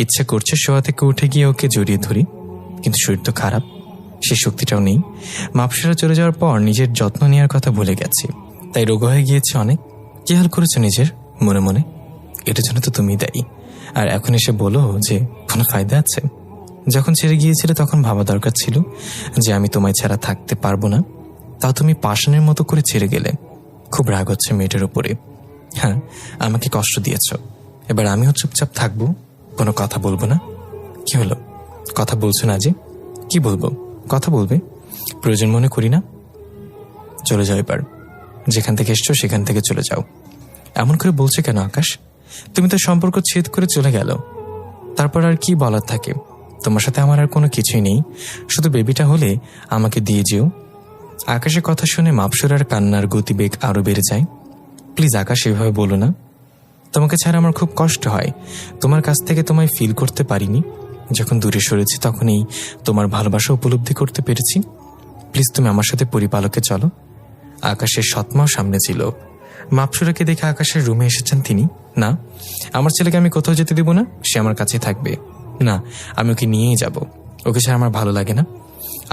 ইচ্ছে করছে শোয়া থেকে উঠে গিয়ে ওকে জড়িয়ে ধরি, কিন্তু শরীর তো খারাপ, সে শক্তিটাও নেই। মাপসুরা চলে যাওয়ার পর নিজের যত্ন নেওয়ার কথা ভুলে গেছি, তাই রোগ হয়ে গিয়েছে অনেক। কি হাল করেছে নিজের মনে মনে। এটার জন্য তো তুমি দায়ী। আর এখন এসে বলো যে কোনো ফায়দা আছে? যখন ছেড়ে গিয়েছিলে তখন ভাবা দরকার ছিল যে আমি তোমায় ছাড়া থাকতে পারবো না, তাও তুমি পাষাণের মতো করে ছেড়ে গেলে। খুব রাগ হচ্ছে মেয়েটার উপরে। হ্যাঁ, আমাকে কষ্ট দিয়েছ, এবার আমিও চুপচাপ থাকবো, কোনো কথা বলবো না। কি হলো, কথা বলছো না যে? কি বলবো? কথা বলবে, প্রয়োজন মনে করি না। চলে যাও এবার, যেখান থেকে এসছো সেখান থেকে চলে যাও। এমন করে বলছে কেন আকাশ? তুমি তো সম্পর্ক ছেদ করে চলে গেল, তারপর আর কি বলার থাকে? তোমার সাথে আমার আর কোনো কিছুই নেই, শুধু বেবিটা হলে আমাকে দিয়ে যেও। আকাশের কথা শুনে মাপসুরার কান্নার গতিবেগ আরো বেড়ে যায়। প্লিজ আকাশ, এভাবে বলো না। তোমাকে ছাড়া আমার খুব কষ্ট হয়, তোমার কাছ থেকে তোমায় ফিল করতে পারিনি। যখন দূরে সরেছি তখনই তোমার ভালোবাসা উপলব্ধি করতে পেরেছি। প্লিজ তুমি আমার সাথে পরিপালকে চলো। আকাশের সৎমাও সামনে ছিল। মাপসুরাকে দেখে আকাশের রুমে এসেছেন তিনি। না, আমার ছেলেকে আমি কোথাও যেতে দেব না, সে আমার কাছে থাকবে। না, আমি ওকে নিয়েই যাব, ওকে ছাড়া আমার ভালো লাগে না।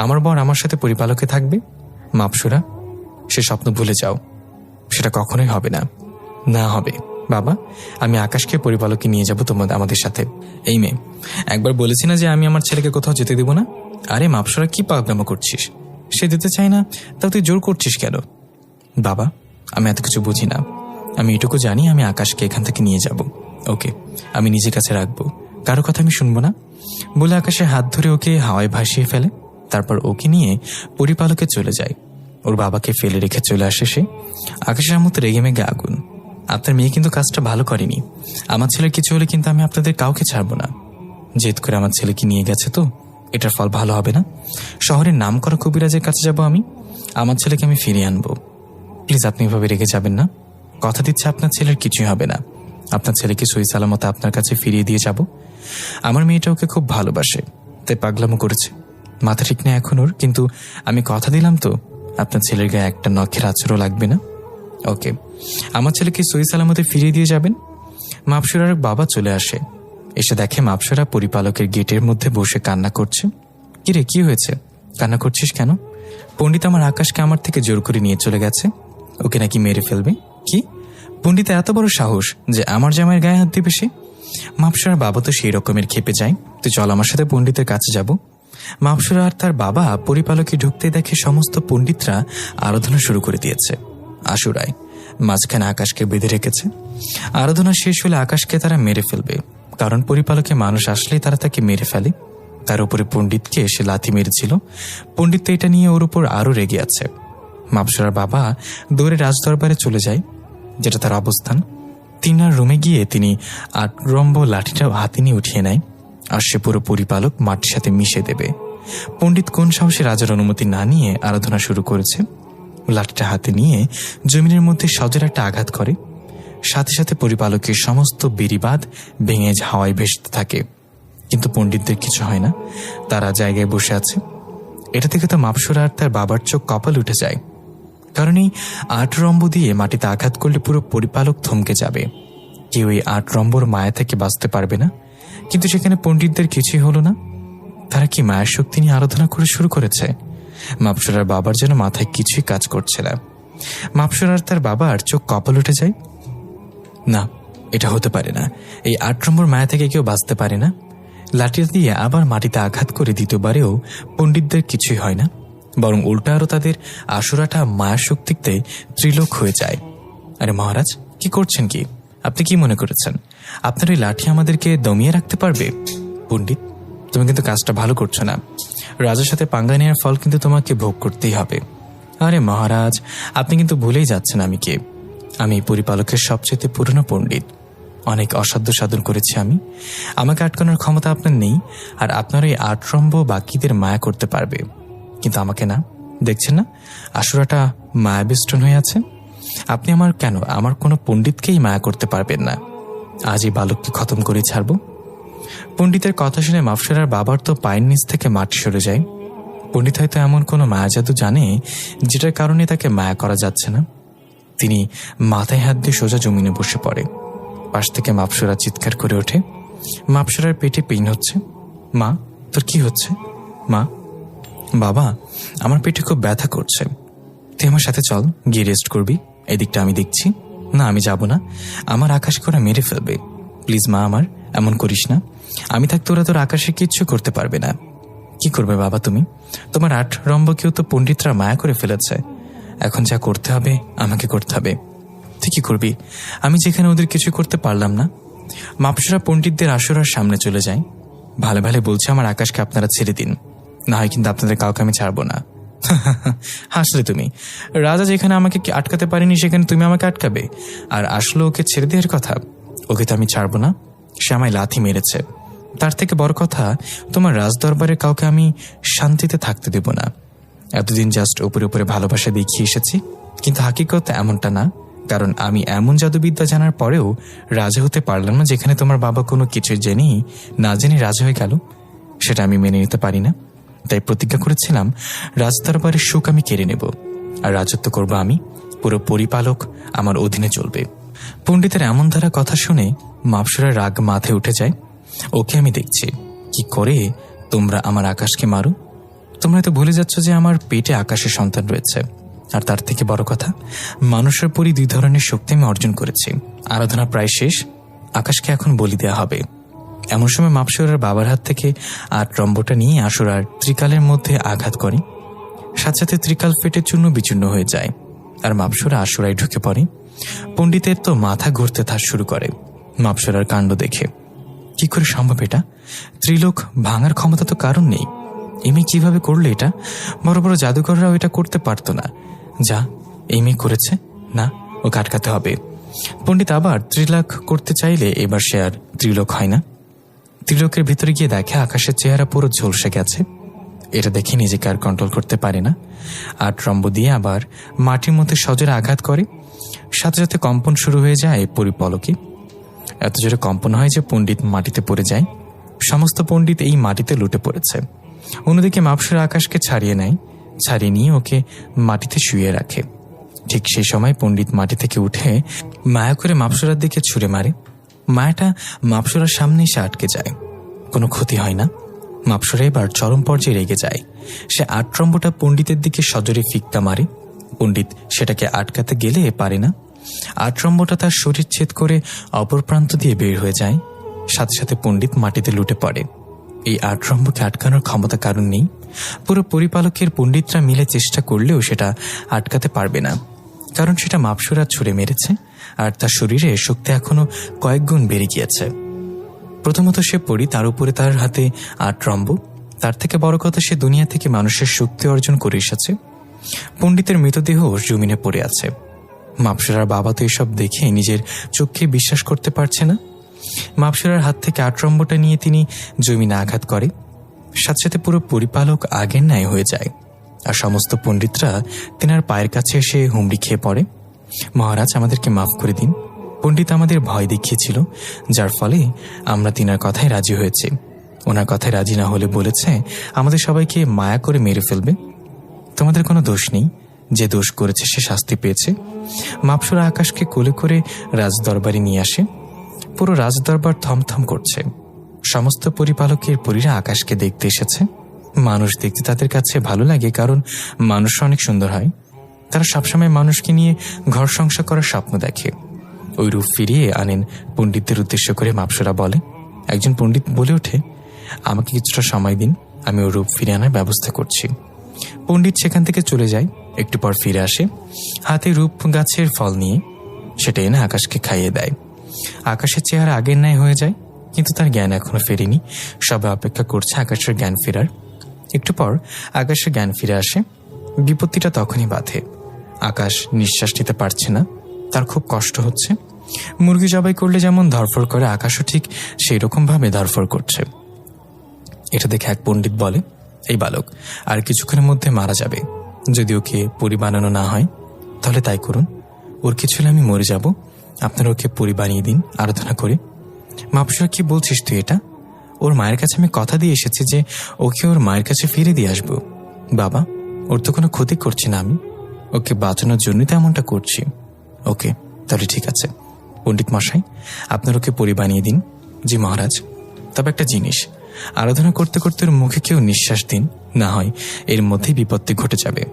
আমার বর আমার সাথে পরিপালকে থাকবে। মাপসুরা, সে স্বপ্ন ভুলে যাও, সেটা কখনোই হবে না। না হবে বাবা, আমি আকাশকে পরিপালকে নিয়ে যাব আমাদের সাথে। এই মেয়ে, একবার বলেছি না যে আমি আমার ছেলেকে কোথাও যেতে দেব না? আরে মাপসুরা, কি পাগলামো করছিস? সে যেতে চায় না, তাও তুই জোর করছিস কেন? বাবা, আমি এত কিছু বুঝি না, আমি এটুকু জানি আমি আকাশকে এখান থেকে নিয়ে যাব। ওকে আমি নিজের কাছে রাখবো, কারো কথা আমি শুনবো না বলে আকাশের হাত ধরে ওকে হাওয়ায় ভাসিয়ে ফেলে। তারপর ওকে নিয়ে পরিপালকে চলে যায়। ওর বাবাকে ফেলে রেখে চলে আসে সে। আকাশের মতো রেগে মেগে আগুন। আপনার মেয়ে কিন্তু কাজটা ভালো করেনি। আমার ছেলের কিছু হলে কিন্তু আমি আপনাদের কাউকে ছাড়বো না। জেদ করে আমার ছেলেকে নিয়ে গেছে তো এটার ফল ভালো হবে না। শহরের নাম করা কবিরাজের কাছে যাব আমি, আমার ছেলেকে আমি ফিরিয়ে আনবো। প্লিজ আপনি এভাবে রেগে যাবেন না, কথা দিচ্ছে আপনার ছেলের কিছুই হবে না। আপনার ছেলেকে সহি সালামতে আপনার কাছে ফিরিয়ে দিয়ে যাব। আমার মেয়েটা ওকে খুব ভালোবাসে, তাই পাগলামো করেছে। মাথা ঠিক নেই এখন ওর, কিন্তু আমি কথা দিলাম তো আপনার ছেলের গায়ে একটা নখের আঁচড়ও লাগবে না। ওকে, আমার ছেলেকে সহি সালামতে ফিরিয়ে দিয়ে যাবেন। মাপসুরার বাবা চলে আসে। এসে দেখে মাপসুরা পরিপালকের গেটের মধ্যে বসে কান্না করছে। কিরে, কি হয়েছে, কান্না করছিস কেন? পণ্ডিত আমার আকাশকে আমার থেকে জোর করে নিয়ে চলে গেছে, ওকে নাকি মেরে ফেলবে। কি? পণ্ডিত এত বড় সাহস যে আমার জামাইয়ের গায়ে হাত দিবে সে? মাপসুরার বাবা তো সেই রকমের খেপে যায়। তুই চল আমার সাথে পণ্ডিতের কাছে যাব। মাপসুরা আর তার বাবা পরিপালকে ঢুকতে দেখে সমস্ত পণ্ডিতরা আরাধনা শুরু করে দিয়েছে। আশুরায় মাঝখানে আকাশকে বেঁধে রেখেছে। আরাধনা শেষ হলে আকাশকে তারা মেরে ফেলবে, কারণ পরিপালকে মানুষ আসলেই তারা তাকে মেরে ফেলে। তার উপরে পণ্ডিতকে এসে লাথি মেরেছিল। পণ্ডিত তো এটা নিয়ে ওর উপর আরো রেগে আছে। মাপসুরার বাবা দৌড়ে রাজদরবারে চলে যায়, যেটা তার অবস্থান। তিনার রুমে গিয়ে তিনি ৮ রম্ব লাঠিটাও হাতে নিয়ে উঠিয়ে নেয়, আর সে পুরো পরিপালক মাটির সাথে মিশে দেবে। পণ্ডিত কোন সাহসে রাজার অনুমতি না নিয়ে আরাধনা শুরু করেছে। লাঠিটা হাতে নিয়ে জমিনের মধ্যে সজোর একটা আঘাত করে। সাথে সাথে পরিপালকের সমস্ত বেড়িবাঁধ ভেঙে হাওয়ায় ভেসতে থাকে। কিন্তু পণ্ডিতদের কিছু হয় না, তারা জায়গায় বসে আছে। এটা থেকে তো মাপসুরা আর তার বাবার চোখ কপাল উঠে যায়, কারণ এই ৮ রম্ব দিয়ে মাটিতে আঘাত করলে পুরো পরিপালক থমকে যাবে। কেউ এই ৮ রম্বর মায়া থেকে বাঁচতে পারবে না। কিন্তু সেখানে পণ্ডিতদের কিছুই হলো না। তারা কি মায়ের শক্তি নিয়ে আরাধনা করে শুরু করেছে? মাপসুরার বাবার যেন মাথায় কিছুই কাজ করছে না। মাপসুরার তার বাবার চোখ কপাল উঠে যায়। না, এটা হতে পারে না, এই ৮ নম্বর মায়া থেকে কেউ বাঁচতে পারে না। লাঠি দিয়ে আবার মাটিতে আঘাত করে দ্বিতীয়বারেও পণ্ডিতদের কিছুই হয় না, বরং উল্টা আরও তাদের আসুরাটা মায়া শক্তিতে ত্রিলোক হয়ে যায়। আরে মহারাজ, কি করছেন কি? আপনি কি মনে করেছেন আপনার ওই লাঠি আমাদেরকে দমিয়ে রাখতে পারবে? পণ্ডিত, তুমি কিন্তু কাজটা ভালো করছো না। রাজার সাথে পাঙ্গা নেওয়ার ফল কিন্তু তোমাকে ভোগ করতেই হবে। আরে মহারাজ, আপনি কিন্তু ভুলেই যাচ্ছেন আমি কে। আমি পরিপালকের সবচেয়ে পুরনো পণ্ডিত। অনেক অসাধ্য সাধন করেছি আমি। আমাকে আটকানোর ক্ষমতা আপনার নেই, আর আপনার এই ৮ রম্ব বাকিদের মায়া করতে পারবে, কিন্তু আমাকে না। দেখছেন না আসুরাটা মায়াবেষ্টন হয়ে আছে। আপনি আমার কোনো পণ্ডিতকেই মায়া করতে পারবেন না। আজ এই বালককে খতম করে ছাড়ব। পণ্ডিতের কথা শুনে মাপসুরার বাবার তো পায়ের নিচ থেকে মাটি সরে যায়। পণ্ডিত হয়তো এমন কোনো মায়া জাদু জানে যেটার কারণে তাকে মায়া করা যাচ্ছে না। তিনি মাথায় হাত দিয়ে সোজা জমিনে বসে পড়ে। পাশ থেকে মাপসুরা চিৎকার করে ওঠে। মাপসুরার পেটে পেইন হচ্ছে। মা, তোর কি হচ্ছে? মা, বাবা, আমার পেটে খুব ব্যথা করছে। তুই আমার সাথে চল, গিয়ে রেস্ট করবি, এদিকটা আমি দেখছি। না, আমি যাব না। আমার আকাশকে ওরা মেরে ফেলবে। প্লিজ মা, আমার এমন করিস না। আমি থাকতে ওরা তোর আকাশে কিচ্ছু করতে পারবে না। কি করবে বাবা তুমি? তোমার 8 রম্বকেও তো পণ্ডিতরা মায়া করে ফেলেছে। এখন যা করতে হবে আমাকে করতে হবে। তুই কি করবি? আমি যেখানে ওদের কিছু করতে পারলাম না। মাপসরা পণ্ডিতদের আসরার সামনে চলে যায়। ভালো ভালো বলছে আমার আকাশকে আপনারা ছেড়ে দিন, না হয় কিন্তু আপনাদের কাউকে আমি ছাড়বো না। হাসলে তুমি। রাজা যেখানে আমাকে আটকাতে পারিনি সেখানে তুমি আমাকে আটকাবে? আর আসলে ওকে ছেড়ে দেওয়ার কথা, ওকে তো আমি ছাড়বো না। সে আমায় লাথি মেরেছে। তার থেকে বড় কথা, তোমার রাজদরবারের কাউকে আমি শান্তিতে থাকতে দেব না। এতদিন জাস্ট উপরে উপরে ভালোবাসা দেখিয়ে এসেছি, কিন্তু হাকিকত এমনটা না। কারণ আমি এমন জাদুবিদ্যা জানার পরেও রাজা হতে পারলাম না, যেখানে তোমার বাবা কোনো কিছু জেনেই না জেনে রাজা হয়ে গেল। সেটা আমি মেনে নিতে পারি না। তাই প্রতিজ্ঞা করেছিলাম রাজদরবারের সুখ আমি কেড়ে নেব, আর রাজত্ব করব আমি। পুরো পরিপালক আমার অধীনে চলবে। পণ্ডিতের এমন ধারা কথা শুনে মাপসরার রাগ মাথায় উঠে যায়। ওকে আমি দেখছি কি করে তোমরা আমার আকাশকে মারো। তোমরা তো ভুলে যাচ্ছ যে আমার পেটে আকাশের সন্তান রয়েছে। আর তার থেকে বড় কথা, মানুষের পরই 2 ধরনের শক্তি আমি অর্জন করেছি। আরাধনা প্রায় শেষ, আকাশকে এখন বলি দেওয়া হবে। এমন সময় মাপসরার বাবার হাত থেকে 8 রম্বটা নিয়ে আসরার ত্রিকালের মধ্যে আঘাত করে। সাথে সাথে ত্রিকাল ফেটে চূর্ণ বিচূর্ণ হয়ে যায়, আর মাপসরা আসরায় ঢুকে পড়ে। পণ্ডিতের তো মাথা ঘুরতে শুরু করে মাপসরার কাণ্ড দেখে। কি করে সম্ভব এটা? ত্রিলোক ভাঙার ক্ষমতা তো কারণ নেই। এই মেয়ে কিভাবে করলো এটা? বড় বড় জাদুকররাও এটা করতে পারতো না। যা এই মেয়ে করেছে, না ওকে আটকাতে হবে। পণ্ডিত আবার ত্রিলাখ করতে চাইলে এবার সে আর ত্রিলোক হয় না। ত্রিলোকের ভিতরে গিয়ে দেখে আকাশের চেহারা পুরো ঝলসে গেছে। এটা দেখে নিজেকে আর কন্ট্রোল করতে পারে না। 8 রম্ব দিয়ে আবার মাটির মধ্যে সজোরে আঘাত করে। সাথে সাথে কম্পন শুরু হয়ে যায় পরিপলকে। এত জোরে কম্পন হয় যে পণ্ডিত মাটিতে পড়ে যায়। সমস্ত পণ্ডিত এই মাটিতে লুটে পড়েছে। অন্যদিকে মাপসরা আকাশকে ছাড়িয়ে নেয়। ছাড়িয়ে নিয়ে ওকে মাটিতে শুয়ে রাখে। ঠিক সেই সময় পণ্ডিত মাটি থেকে উঠে মায়া করে মাপসরার দিকে ছুঁড়ে মারে। মায়াটা মাপসরার সামনে এসে আটকে যায়। কোনো ক্ষতি হয় না। মাপসরা এবার চরম পর্যায়ে রেগে যায়। সে 8 রম্বটা পণ্ডিতের দিকে সজোরে ফিক্কা মারে। পণ্ডিত সেটাকে আটকাতে গেলে পারে না। 8 রম্বটা তার শরীর ছেদ করে অপর প্রান্ত দিয়ে বের হয়ে যায়। সাথে সাথে পণ্ডিত মাটিতে লুটে পড়ে। এই 8 রম্বকে আটকানোর ক্ষমতা কারণ নেই। পুরো পরিপালকের পণ্ডিতরা মিলে চেষ্টা করলেও সেটা আটকাতে পারবে না, কারণ সেটা মাপসরা ছুঁড়ে মেরেছে, আর তার শরীরে শক্তি এখনো কয়েক গুণ বেড়ে গিয়েছে। প্রথমত সে পড়ি, তার উপরে তার হাতে 8 রম্ব। তার থেকে বড় কথা, সে দুনিয়া থেকে মানুষের শক্তি অর্জন করে এসেছে। পণ্ডিতের মৃতদেহ জমিনে পড়ে আছে। মাপসরার বাবা তো এসব দেখে নিজের চোখকে বিশ্বাস করতে পারছে না। মাপসরার হাত থেকে 8 রম্বটা নিয়ে তিনি জমিনে আঘাত করে। সাথে সাথে পুরো পরিপালক আগের ন্যায় হয়ে যায়, আর সমস্ত পণ্ডিতরা তিনার পায়ের কাছে এসে হুমড়ি খেয়ে পড়ে। মহারাজ, আমাদেরকে মাফ করে দিন। পণ্ডিত আমাদের ভয় দেখিয়েছিল, যার ফলে আমরা তিনার কথায় রাজি হয়েছি। ওনার কথায় রাজি না হলে বলেছে আমাদের সবাইকে মায়া করে মেরে ফেলবে। তোমাদের কোনো দোষ নেই। যে দোষ করেছে সে শাস্তি পেয়েছে। মাপসরা আকাশকে কোলে করে রাজদরবারে নিয়ে আসে। পুরো রাজদরবার থমথম করছে। সমস্ত পরিপালকের পরীরা আকাশকে দেখতে এসেছে। মানুষ দেখতে তাদের কাছে ভালো লাগে, কারণ মানুষ অনেক সুন্দর হয়। তারা সবসময় মানুষকে নিয়ে ঘর সংসার করার স্বপ্ন দেখে। ওই রূপ ফিরিয়ে আনেন পণ্ডিতদের উদ্দেশ্য করে মাপসরা বলে। একজন পণ্ডিত বলে ওঠে, আমাকে কিছুটা সময় দিন, আমি ওই রূপ ফিরিয়ে আনার ব্যবস্থা করছি। পণ্ডিত সেখান থেকে চলে যায়। একটু পর ফিরে আসে হাতে রূপ গাছের ফল নিয়ে। সেটা এনে আকাশকে খাইয়ে দেয়। আকাশের চেহারা আগের ন্যায় হয়ে যায়, কিন্তু তার জ্ঞান এখনো ফেরেনি। সবাই অপেক্ষা করছে আকাশের জ্ঞান ফেরার। একটু পর আকাশের জ্ঞান ফিরে আসে। বিপত্তিটা তখনই বাধে। আকাশ নিঃশ্বাস নিতে পারছে না, তার খুব কষ্ট হচ্ছে। মুরগি জবাই করলে যেমন ধরফর করে, আকাশও ঠিক সেই রকম ভাবে ধরফর করছে। এটা দেখে এক পণ্ডিত বলে, এই বালক আর কিছুক্ষণের মধ্যে মারা যাবে। যদি ওকে পরি বানানো না হয় তাহলে তাই করুন। ওর কিছু হলে আমি মরে যাব। আপনারা ওকে পরি বানিয়ে দিন আরাধনা করে। মাপসরা, কি বলছিস তুই এটা? ওর মায়ের কাছে আমি কথা দিয়ে এসেছি যে ওকে ওর মায়ের কাছে ফিরে দিয়ে আসবো। বাবা, ওর তো কোনো ক্ষতি করছি না, আমি ওকে বাঁচানোর জন্যই তো এমনটা করছি। ওকে, তাহলে ঠিক আছে। পণ্ডিত মশাই, আপনার ওকে পরি বানিয়ে দিন। জি মহারাজ। তবে একটা জিনিস, আরাধনা করতে করতে ওর মুখে কেউ নিঃশ্বাস দিন, না হয় এর মধ্যেই বিপত্তি ঘটে যাবে।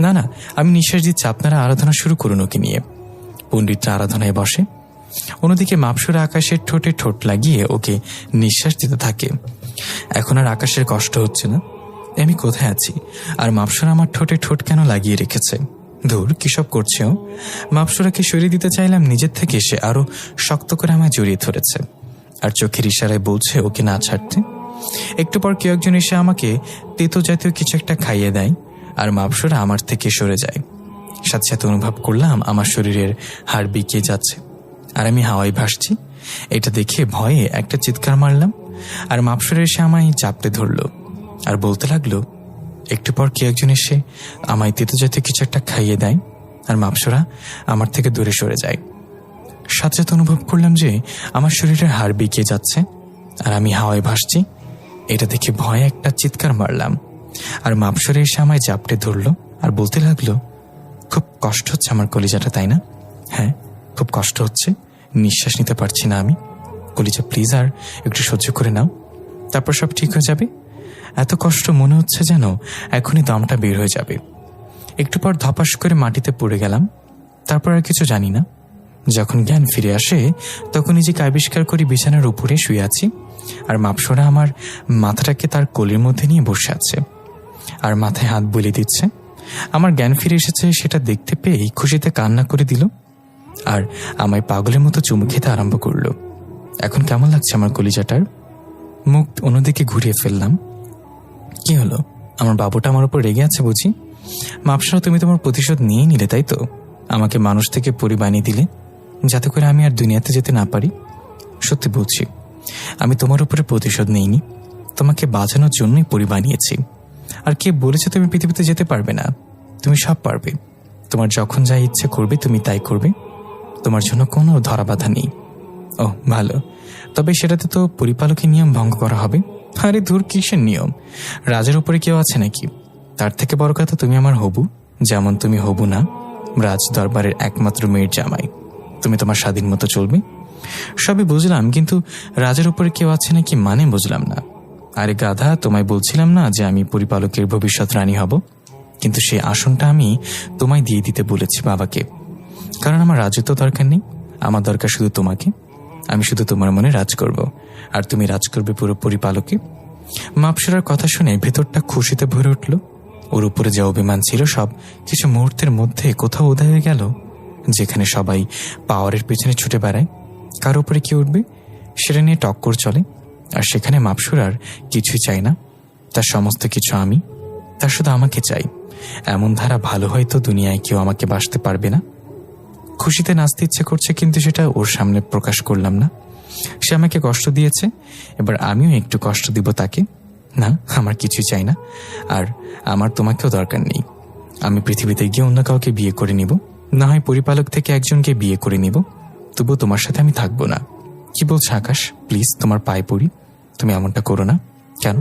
না না, আমি নিঃশ্বাস দিচ্ছি, আপনারা আরাধনা শুরু করুন ওকে নিয়ে। পণ্ডিতরা আরাধনায় বসে। অন্যদিকে মাপসুরা আকাশের ঠোঁটে ঠোঁট লাগিয়ে ওকে নিঃশ্বাস দিতে থাকে। এখন আর আকাশের কষ্ট হচ্ছে না। আমি কোথায় আছি, আর মাপসুরা আমার ঠোঁটে ঠোঁট কেন লাগিয়ে রেখেছে? ধুর, কিসব করছে ও? মাপসুরাকে সরিয়ে দিতে চাইলাম, নিজের থেকে সে আরো শক্ত করে আমায় জড়িয়ে ধরেছে আর চোখের ইশারায় বলছে ওকে না ছাড়তে। একটু পর কেউ একজন এসে আমাকে তেতো জাতীয় কিছু একটা খাইয়ে দেয় আর মাপসুরা আমার থেকে সরে যায়। সাথে সাথে অনুভব করলাম আমার শরীরের হাড় বিকিয়ে যাচ্ছে আর আমি হাওয়ায় ভাসছি। এটা দেখে ভয়ে একটা চিৎকার মারলাম আর মাপসুরা এসে আমায় চাপতে ধরলো আর বলতে লাগলো। একটু পর কেউ একজন এসে আমায় তেতো জাতীয় কিছু একটা খাইয়ে দেয় আর মাপসুরা আমার থেকে দূরে সরে যায়। সাথে সাথে অনুভব করলাম যে আমার শরীরের হাড় বিকিয়ে যাচ্ছে আর আমি হাওয়ায় ভাসছি। এটা দেখে ভয়ে একটা চিৎকার মারলাম আর মাপসুরা এসে আমায় চাপটে ধরলো আর বলতে লাগলো, খুব কষ্ট হচ্ছে আমার কলিজাটা, তাই না? হ্যাঁ, খুব কষ্ট হচ্ছে, নিঃশ্বাস নিতে পারছি না আমি। কলিজা প্লিজ আর একটু সহ্য করে নাও, তারপর সব ঠিক হয়ে যাবে। এত কষ্ট মনে হচ্ছে যেন এখনই দমটা বের হয়ে যাবে। একটু পর ধপাস করে মাটিতে পড়ে গেলাম। তারপর আর কিছু জানি না। যখন জ্ঞান ফিরে আসে তখন নিজেকে আবিষ্কার করি বিছানার উপরে শুয়ে আছি আর মাপসুরা আমার মাথাটাকে তার কোলের মধ্যে নিয়ে বসে আছে আর মাথায় হাত বুলিয়ে দিচ্ছে। আমার জ্ঞান ফিরে এসেছে সেটা দেখতে পেয়ে খুশিতে কান্না করে দিল আর আমায় পাগলের মতো চুমু খেতে আরম্ভ করলো। এখন কেমন লাগছে আমার কলিজাটার? মুখ অন্যদিকে ঘুরিয়ে ফেললাম। কি হলো, আমার বাবুটা আমার উপর রেগে আছে বুঝি? মাপসুরা, তুমি তোমার প্রতিশোধ নিয়ে নিলে, তাই তো? আমাকে মানুষ থেকে পরি বানিয়ে দিলে যাতে করে আমি আর দুনিয়াতে যেতে না পারি। সত্যি বলছি, আমি তোমার উপরে প্রতিশোধ নেইনি, তোমাকে বাঁচানোর জন্যই পরি বানিয়েছি। আর কে বলেছে তুমি পৃথিবীতে যেতে পারবে না? তুমি সব পারবে। তোমার যখন যা ইচ্ছে করবে তুমি তাই করবে, তোমার জন্য কোনো ধরা বাধা নেই। ও ভালো, তবে সেটাতে তো পরিপালকের নিয়ম ভঙ্গ করা হবে। আরে ধুর, কিসের নিয়ম? রাজের উপরে কেউ আছে নাকি? তার থেকে বড় কথা তুমি আমার হবু, যেমন তুমি হবু না রাজ দরবারের একমাত্র মেয়ের জামাই। তুমি তোমার স্বাধীন মতো চলবে। সবই বুঝলাম, কিন্তু রাজের উপরে কেউ আছে নাকি মানে বুঝলাম না। আরে গাধা, তোমায় বলছিলাম না যে আমি পরিপালকের ভবিষ্যৎ রানী হব? কিন্তু সেই আসনটা আমি তোমায় দিয়ে দিতে বলেছি বাবাকে, কারণ আমার রাজত্ব দরকার নেই, আমার দরকার শুধু তোমাকে। আমি শুধু তোমার মনে রাজ করব আর তুমি রাজ করবে পুরো পরিপালকে। মাপসুরার কথা শুনে ভেতরটা খুশিতে ভরে উঠল। ওর উপরে যা অভিমান ছিল সব কিছু মুহূর্তের মধ্যে কোথাও উদয় হয়ে গেল। যেখানে সবাই পাওয়ারের পেছনে ছুটে বেড়ায়, কার উপরে কি উঠবে সেটা নিয়ে টক্কর চলে, আর সেখানে মাপসুরার কিছুই চাই না, তার সমস্ত কিছু আমি, তার শুধু আমাকে চাই। এমন ধারা ভালো হয়তো দুনিয়ায় কেউ আমাকে বাসতে পারবে না। খুশিতে নাচতে ইচ্ছে করছে, কিন্তু সেটা ওর সামনে প্রকাশ করলাম না। সে আমাকে কষ্ট দিয়েছে, এবার আমিও একটু কষ্ট দিব তাকে। না, আমার কিছুই চাই না, আর আমার তোমাকেও দরকার নেই। আমি পৃথিবীতে গিয়ে অন্য কাউকে বিয়ে করে নিব, না হয় পরিপালক থেকে একজনকে বিয়ে করে নিব, তবুও তোমার সাথে আমি থাকবো না। কি বলছো আকাশ? প্লিজ, তোমার পায়ে পড়ি, তুমি এমনটা করো না। কেন?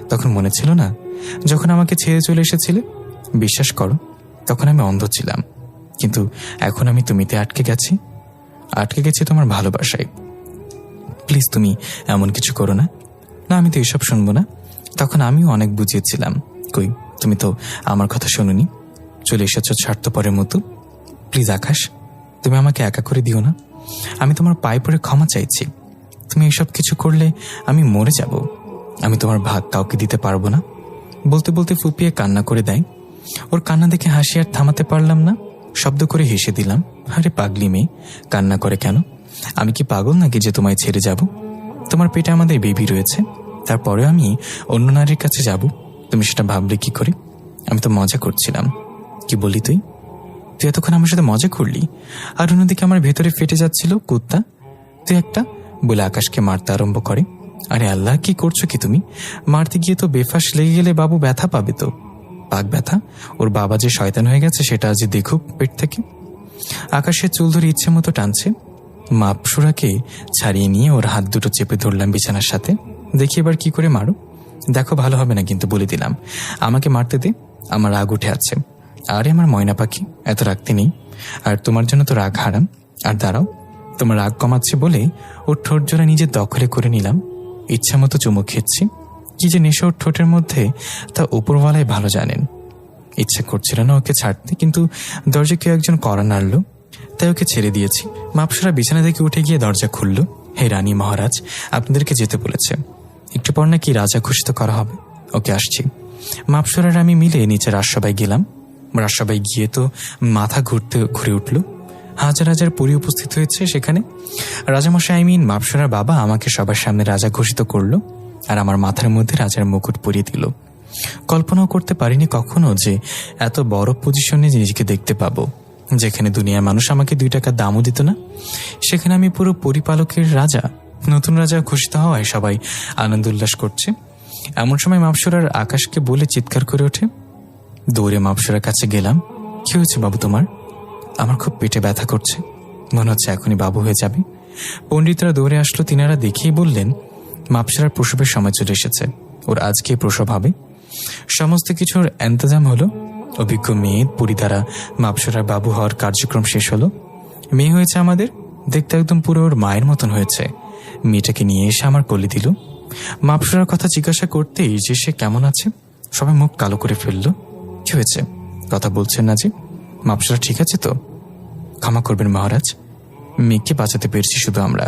তখন মনে ছিল না যখন আমাকে ছেড়ে চলে এসেছিলে? বিশ্বাস করো, তখন আমি অন্ধ ছিলাম, কিন্তু এখন আমি তুমিতে আটকে গেছি তোমার ভালোবাসায়। প্লিজ, তুমি এমন কিছু করো না। না, আমি তো এসব শুনবো না। তখন আমিও অনেক বুঝিয়েছিলাম, কই তুমি তো আমার কথা শোনোনি, চলে এসেছো স্বার্থপরের মতো। প্লিজ আকাশ, তুমি আমাকে একা করে দিও না। আমি তোমার পায়ে পড়ে ক্ষমা চাইছি। তুমি এসব কিছু করলে আমি মরে যাব। আমি তোমার ভাগ কাউকে দিতে পারবো না। বলতে বলতে ফুপিয়ে কান্না করে দেয়। ওর কান্না দেখে হাসি আর থামাতে পারলাম না, শব্দ করে হেসে দিলাম। আরে পাগলি মেয়ে, কান্না করে কেন? আমি কি পাগল নাকি যে তোমায় ছেড়ে যাব? তোমার পেটে আমাদের বেবি রয়েছে, তারপরে আমি অন্য নারীর কাছে যাব? তুমি সেটা ভাবলে কি করে? আমি তো মজা করছিলাম। কি বলি তুই এতক্ষণ আমার সাথে মজা করলি? আর অন্যদিকে আমার ভেতরে ফেটে যাচ্ছিল, কুত্তা তুই একটা, বলে আকাশকে মারতে আরম্ভ করে। আরে আল্লাহ, কি করছো কি তুমি? মারতে গিয়ে তো বেফাস লেগে গেলে বাবু ব্যথা পাবে তো। পাক ব্যথা? ওর বাবা যে শয়তান হয়ে গেছে সেটা আজ দেখুক পেট থেকে। আকাশের চুল ধরে ইচ্ছে মতো টানছে। মাপসুরাকে ছাড়িয়ে নিয়ে ওর হাত দুটো চেপে ধরলাম বিছানার সাথে। দেখি এবার কি করে মারো। দেখো, ভালো হবে না কিন্তু, বলে দিলাম। আমাকে মারতে দে, আমার রাগ উঠে আছে। আরে আমার ময়না পাখি, এত রাখতে নেই, আর তোমার জন্য তো রাগ হারাম। আর দাঁড়াও, তোমার রাগ কমাচ্ছে বলে ওর ঠোঁট জোড়া নিজের দখলে করে নিলাম। ইচ্ছা মতো চুমুক খেচ্ছি। কি যে নেশা ওর ঠোঁটের মধ্যে তা উপরওয়ালাই ভালো জানেন। ইচ্ছে করছিল না ওকে ছাড়তে, কিন্তু দরজা কেউ একজন কড়া নাড়ল। তাই ওকে ছেড়ে দিয়েছি। মাপসরা বিছানা থেকে উঠে গিয়ে দরজা খুলল। হে রানী মহারাজ, আপনাদেরকে যেতে বলেছে, একটু পর নাকি রাজা ঘোষিত করা হবে। ওকে আসছি। মাপসরার আমি মিলে নিচে রাজসভায় গেলাম। রাজসভায় গিয়ে তো মাথা ঘুরে উঠল। হাজার হাজার পরি উপস্থিত হয়েছে সেখানে। রাজামশাই মাপসরার বাবা আমাকে সবার সামনে রাজা ঘোষিত করলো আর আমার মাথার মধ্যে রাজার মুকুট পরিয়ে দিল। কল্পনাও করতে পারিনি কখনো যে এত বড় পজিশনে নিজেকে দেখতে পাবো, যেখানে দুনিয়ার মানুষ আমাকে 2 টাকা দামও দিত না। সেখানে আমি পুরো পরিপালকের রাজা, নতুন রাজা ঘোষিত হওয়ায় সবাই আনন্দ উল্লাস করছে। এমন সময় মাপসরার আকাশকে বলে চিৎকার করে ওঠে। দৌড়ে মাপসরার কাছে গেলাম। কি হয়েছে বাবু তোমার? আমার খুব পেটে ব্যথা করছে, মনে হচ্ছে এখনই বাবু হয়ে যাবে। পণ্ডিতরা দৌড়ে আসলো। তিনারা দেখেই বললেন, মাপসরার প্রসবের সময় চলে এসেছে, ওর আজকে প্রসব হবে। সমস্ত কিছুর ইন্তজাম হলো। অভিজ্ঞ মেয়ে পরি দ্বারা মাপসরার বাবু হওয়ার কার্যক্রম শেষ হলো। মেয়ে হয়েছে আমাদের, দেখতে একদম পুরো ওর মায়ের মতন হয়েছে। মেয়েটাকে নিয়ে এসে আমার কোলে দিল। মাপসরার কথা জিজ্ঞাসা করতেই যে সে কেমন আছে, সবাই মুখ কালো করে ফেলল। কি হয়েছে, কথা বলছেন না যে? মাপসরা ঠিক আছে তো? ক্ষমা করবেন মহারাজ, মেয়েকে বাঁচাতে পেরেছি শুধু আমরা,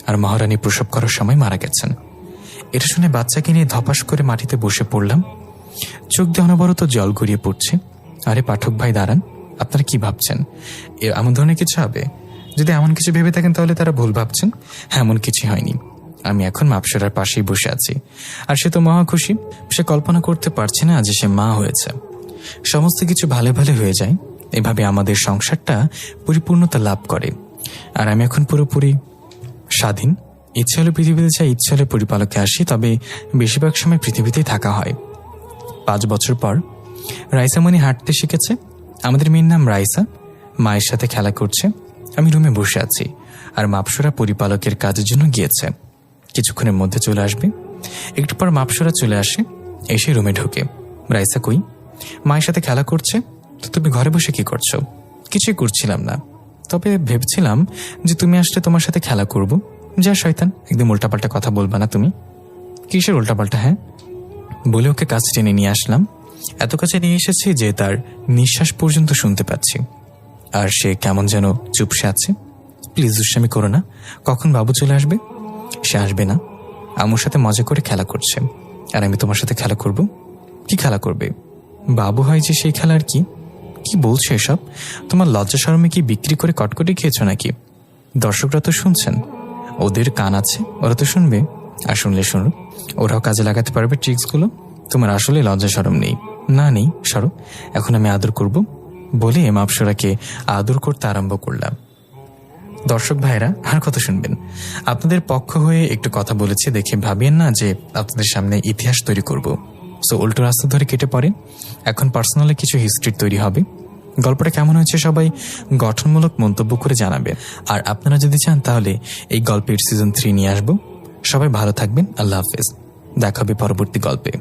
আর মহারানী প্রসব করার সময় মারা গেছেন। এটা শুনে বাচ্চাকে নিয়ে ধপাস করে মাটিতে বসে পড়লাম। চোখ দিয়ে অনবরত জল গড়িয়ে পড়ছে। আরে পাঠক ভাই দাঁড়ান, আপনারা কি ভাবছেন এমন ধরনের কিছু হবে? যদি এমন কিছু ভেবে থাকেন তাহলে তারা ভুল ভাবছেন। এমন কিছু হয়নি। আমি এখন মাপসরার পাশেই বসে আছি, আর সে তো মহা খুশি। সে কল্পনা করতে পারছে না যে সে মা হয়েছে। সমস্ত কিছু ভালো ভালো হয়ে যায়। এভাবে আমাদের সংসারটা পরিপূর্ণতা লাভ করে, আর আমি এখন পুরোপুরি স্বাধীন। ইচ্ছে হলে পৃথিবীতে যাই, ইচ্ছে হলে পরিপালকে আসি, তবে বেশিরভাগ সময় পৃথিবীতেই থাকা হয়। 5 বছর পর রাইসামণি হাঁটতে শিখেছে। আমাদের মেয়ের নাম রাইসা। মায়ের সাথে খেলা করছে। আমি রুমে বসে আছি, আর মাপসরা পরিপালকের কাজের জন্য গিয়েছে। কিছুক্ষণের মধ্যে চলে আসবে। একটু পর মাপসরা চলে আসে, এসে রুমে ঢোকে। রাইসা কই? মায়ের সাথে খেলা করছে। তো তুমি ঘরে বসে কি করছো? কিছুই করছিলাম না, তবে ভেবছিলাম যে তুমি আসলে তোমার সাথে খেলা করব। যা শয়তান, একদম উল্টাপাল্টা কথা বলবা না তুমি। কিসের উল্টাপাল্টা? হ্যাঁ বলে ওকে কাছে টেনে নিয়ে আসলাম। এত কাছে নিয়ে এসেছি যে তার নিঃশ্বাস পর্যন্ত শুনতে পাচ্ছি, আর সে কেমন যেন চুপসে আছে। প্লিজ দুষ্টামি করো না। কখন বাবু চলে আসবে? সে আসবে না, আমার সাথে মজা করে খেলা করছে, আর আমি তোমার সাথে খেলা করব। কি খেলা করবে? বাবু হয় যে সেই খেলা। আর কি কি বলছো এসব? তোমার লজ্জা শরমে কি বিক্রি করে কটকটি খেয়েছো নাকি? দর্শকরা তো শুনছেন, ওদের কান আছে, ওরা তো শুনবে। আর শুনলে শুনুক, ওরাও কাজে লাগাতে পারবে ট্রিক্সগুলো। তোমার আসলে লজ্জা শরম নেই? না নেই, সরো, এখন আমি আদর করব। বলে মাপসরাকে আদর করতে আরম্ভ করলাম। দর্শক ভাইরা আর কত শুনবেন? আপনাদের পক্ষ হয়ে একটু কথা বলেছি দেখে ভাবিয়েন না যে আপনাদের সামনে ইতিহাস তৈরি করব। সো উল্টো রাস্তা ধরে কেটে পড়েন। এখন পার্সোনালি কিছু হিস্ট্রি তৈরি হবে। গল্পটা কেমন হয়েছে সবাই গঠনমূলক মন্তব্য করে জানাবেন। আর আপনারা যদি চান তাহলে এই গল্পের সিজন 3 নিয়ে আসবো। সবাই ভালো থাকবেন। আল্লাহ হাফেজ। দেখা হবে পরবর্তী গল্পে।